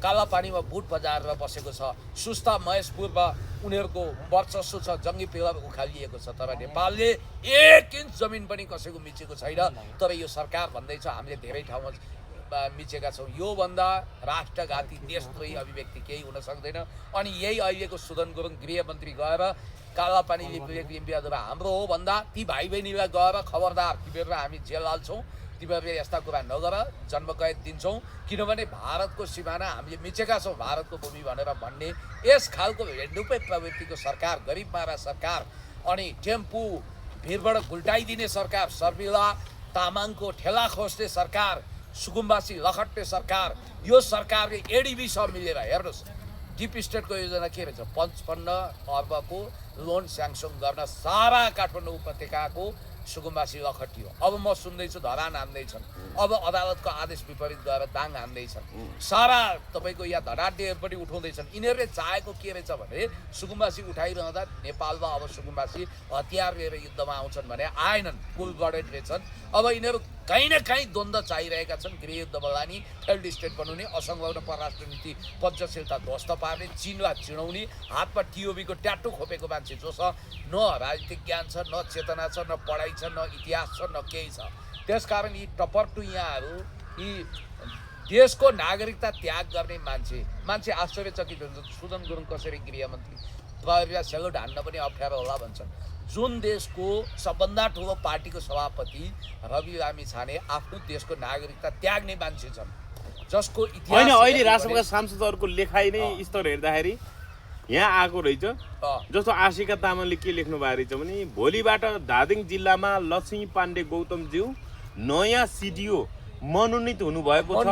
कालापानीमा बुट बजारेर बसेको छ। सुस्ता महेशपुरमा उनीहरूको वर्चस्व छ, जङ्गी पिलर उखालिएको छ। तर नेपालले 1 इन्च जमिन पनि कसैको मिचेको छैन। तर यो सरकार भन्दैछ हामीले धेरै ठाउँमा मिचेका छौँ। योभन्दा राष्ट्रघाती देशद्रोही अभिव्यक्ति केही हुन सक्दैन। अनि यही अहिलेको सुदन गुरुङ गृहमन्त्री गएर कालापानीले विवेक लिम्बियाद्वारा हाम्रो हो भन्दा ती भाइ बहिनीलाई गएर खबरदार तिमीहरूलाई हामी जेल हाल्छौँ, तिमीहरूले यस्ता कुरा नगर, जन्मकैद दिन्छौँ, किनभने भारतको सिमाना हामीले मिचेका छौँ भारतको भूमि भनेर भन्ने यस खालको हेर्नुपै प्रवृत्तिको सरकार, गरिब मारा सरकार, अनि टेम्पू भिरबाट गुल्टाइदिने सरकार, सर्मिला तामाङको ठेला खोज्ने सरकार, सुकुम्बासी लखट्ने सरकार, यो सरकारले एडिबीसँग मिलेर हेर्नुहोस् डिप स्टेटको योजना के रहेछ? 55 अर्बको लोन स्याङ्सन गर्न सारा काठमाडौँ उपत्यकाको सुकुम्बासी लखटियो। अब म सुन्दैछु धरान हान्दैछन्, अब अदालतको आदेश विपरीत गएर दाङ हान्दैछन्, सारा तपाईँको यहाँ धनाढ्यहरू पनि उठाउँदैछन्। यिनीहरूले चाहेको के रहेछ भने सुकुम्बासी उठाइरहँदा नेपालमा अब सुकुम्बासी हतियार लिएर युद्धमा आउँछन् भने आएनन्, कुल गडेड रहेछन्। अब यिनीहरू कहीँ न कहीँ द्वन्द्व चाहिरहेका छन्। गृहयुद्ध बलानी, फेल्ड स्टेट बनाउने, असङ्लग्न परराष्ट्र नीति पञ्चशीलता ध्वस्त पार्ने, चिनलाई चिनाउने, हातमा टिओबीको ट्याटु खोपेको मान्छे जो छ, न राजनीतिक ज्ञान छ, न चेतना छ, न पढाइ छ, न इतिहास छ, न केही छ। त्यसकारण यी टपरटु यहाँहरू, यी देशको नागरिकता त्याग गर्ने मान्छे आश्चर्यचकित हुन्छ। सुदन गुरुङ कसरी गृहमन्त्री, प्रहरीलाई सेलुट हान्न पनि अप्ठ्यारो होला भन्छन्। जुन देशको सबभन्दा ठुलो पार्टीको सभापति रवि लामिछाने आफ्नो देशको नागरिकता त्याग्ने मान्छे छन्, जसको इतिहास होइन। अहिले राष्ट्रपतिका सांसदहरूको लेखाइ नै स्तर हेर्दाखेरि यहाँ आएको रहेछ। जस्तो आशिका तामाङले के लेख्नु भएको रहेछ भने भोलिबाट धादिङ जिल्लामा लक्ष्मी पाण्डे गौतमज्यू नयाँ सिडिओ मनोनित हुनुभएको छ।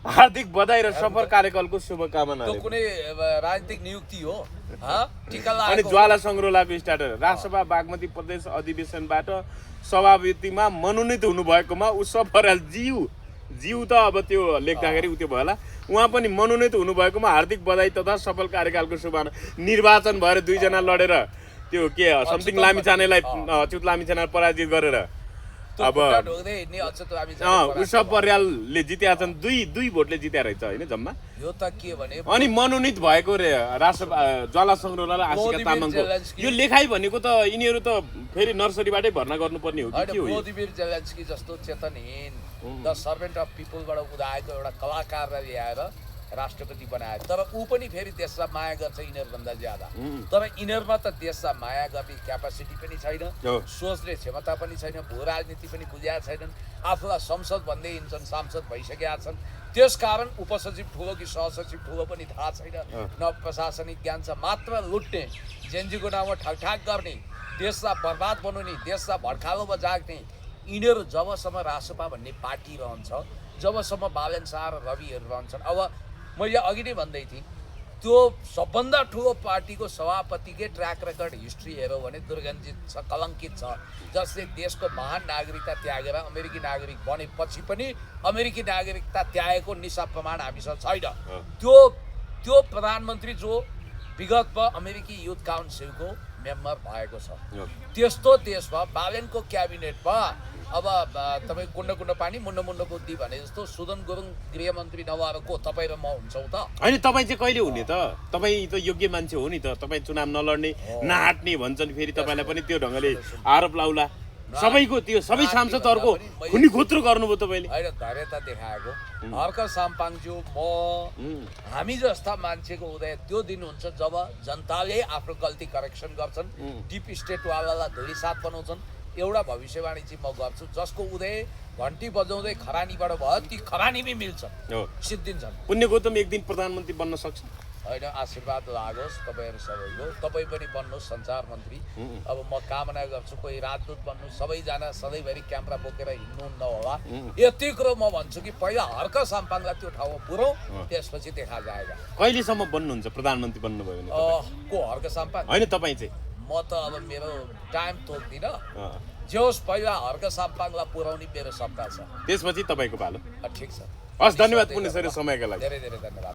हार्दिक बधाई र सफल कार्यकालको शुभकामना। कुनै राजनीतिक नियुक्ति हो? अनि ज्वाला सङ्ग्रौलाको स्टार्टर राष्ट्रसभा बागमती प्रदेश अधिवेशनबाट सभापतिमा मनोनित हुनुभएकोमा उसफ बराल ज्यू त अब त्यो लेख्दाखेरि उ त्यो भयो होला, उहाँ पनि मनोनित हुनुभएकोमा हार्दिक बधाई तथा सफल कार्यकालको शुभकामना। निर्वाचन भएर 2 जना लडेर त्यो के समथिङ लामिछानेलाई अच्युत लामिछानेलाई पराजित गरेर अब उसफ बरालले जित्या छन्। 2 भोटले जित्या रहेछ होइन जम्मा। यो त के भने अनि मनोनित भएको रे राष्ट्र ज्वाला सङ्ग्रौला र आशिका तामाङको यो लेखाइ भनेको त यिनीहरू त फेरि नर्सरीबाटै भर्ना गर्नुपर्ने हो कि के हो? व्लादिमिर जेलेन्स्की जस्तो चेतनहीन द सर्भेन्ट अफ पिपलबाट उदाएको एउटा कलाकारलाई ल्याएर राष्ट्रपति बनायो। तर ऊ पनि फेरि देशलाई माया गर्छ यिनीहरूभन्दा ज्यादा। तर यिनीहरूमा त देशलाई माया गर्ने क्यापासिटी पनि छैन, सोच्ने क्षमता पनि छैन, भू राजनीति पनि बुझेका छैनन्, आफूलाई संसद भन्दै हिँड्छन्, सांसद भइसकेका छन्। त्यसकारण उपसचिव ठुलो कि सहसचिव ठुलो पनि थाहा छैन, न प्रशासनिक ज्ञान छ। मात्र लुट्ने, जेन्जीको नाममा ठगठाक गर्ने, देशलाई बर्बाद बनाउने, देशलाई भड्कालोमा जाग्ने, यिनीहरू जबसम्म रासपा भन्ने पार्टी रहन्छ, जबसम्म बालन शाह र रविहरू रहन्छन्। अब मैले अघि नै भन्दै थिएँ, त्यो सबभन्दा ठुलो पार्टीको सभापतिकै ट्र्याक रेकर्ड हिस्ट्री हेऱ्यौँ भने दुर्गन्धित छ, कलङ्कित छ, जसले देशको महान नागरिकता त्यागेर अमेरिकी नागरिक बनेपछि पनि अमेरिकी नागरिकता त्यागेको निशा प्रमाण हामीसँग छैन। त्यो प्रधानमन्त्री जो विगतमा अमेरिकी युथ काउन्सिलको मेम्बर भएको छ, त्यस्तो देशमा बालेनको क्याबिनेटमा अब तपाईँ कुण्ड पानी मुण्ड बुद्धि भने जस्तो सुदन गुरुङ गृहमन्त्री नभएर को तपाईँ र म हुन्छौँ त? होइन, तपाईँ चाहिँ कहिले हुने त? तपाईँ त योग्य मान्छे हो नि त, तपाईँ चुनाव नलड्ने नहाट्ने भन्छन्, फेरि तपाईँलाई पनि त्यो ढङ्गले आरोप लाउला। सबैको त्यो सबै सांसदहरूको खुनी खोत्रो गर्नुभयो तपाईँले। होइन, धैर्यता देखाएको हर्क साम्पाङज्यू म हामी जस्ता मान्छेको उदय त्यो दिन हुन्छ जब जनताले आफ्नो गल्ती करेक्सन गर्छन्, डिप स्टेटवालालाई धुलीसाथ बनाउँछन्। एउटा भविष्यवाणी चाहिँ म गर्छु, जसको उदय घन्टी बजाउँदै खरानीबाट भयो, ती खरानी पनि मिल्छन्, सिद्धिन्छन्। पुण्य गौतम एक दिन प्रधानमन्त्री बन्न सक्छ? होइन आशीर्वाद लागोस् तपाईँहरू सबैको। तपाईँ पनि बन्नुहोस् सञ्चार मन्त्री। अब म कामना गर्छु कोही राजदूत बन्नु, सबैजना सधैँभरि क्यामेरा बोकेर हिँड्नु नहोला। यति कुरो म भन्छु कि पहिला हर्क साम्पाङलाई त्यो ठाउँमा पुऱ्याउँ, त्यसपछि देखा जाएगा। कहिलेसम्म बन्नुहुन्छ प्रधानमन्त्री बन्नुभयो भने तपाईँ? को हर्क साम्पाङ? होइन तपाईँ चाहिँ? म त अब मेरो टाइम तोक्दिनँ। जे होस् पहिला हर्क साम्पाङलाई पुऱ्याउने मेरो सपना छ, त्यसपछि तपाईँको पालो। ठिक छ। हस्, धन्यवाद पुण्य सर समयका लागि। धेरै धेरै धन्यवाद।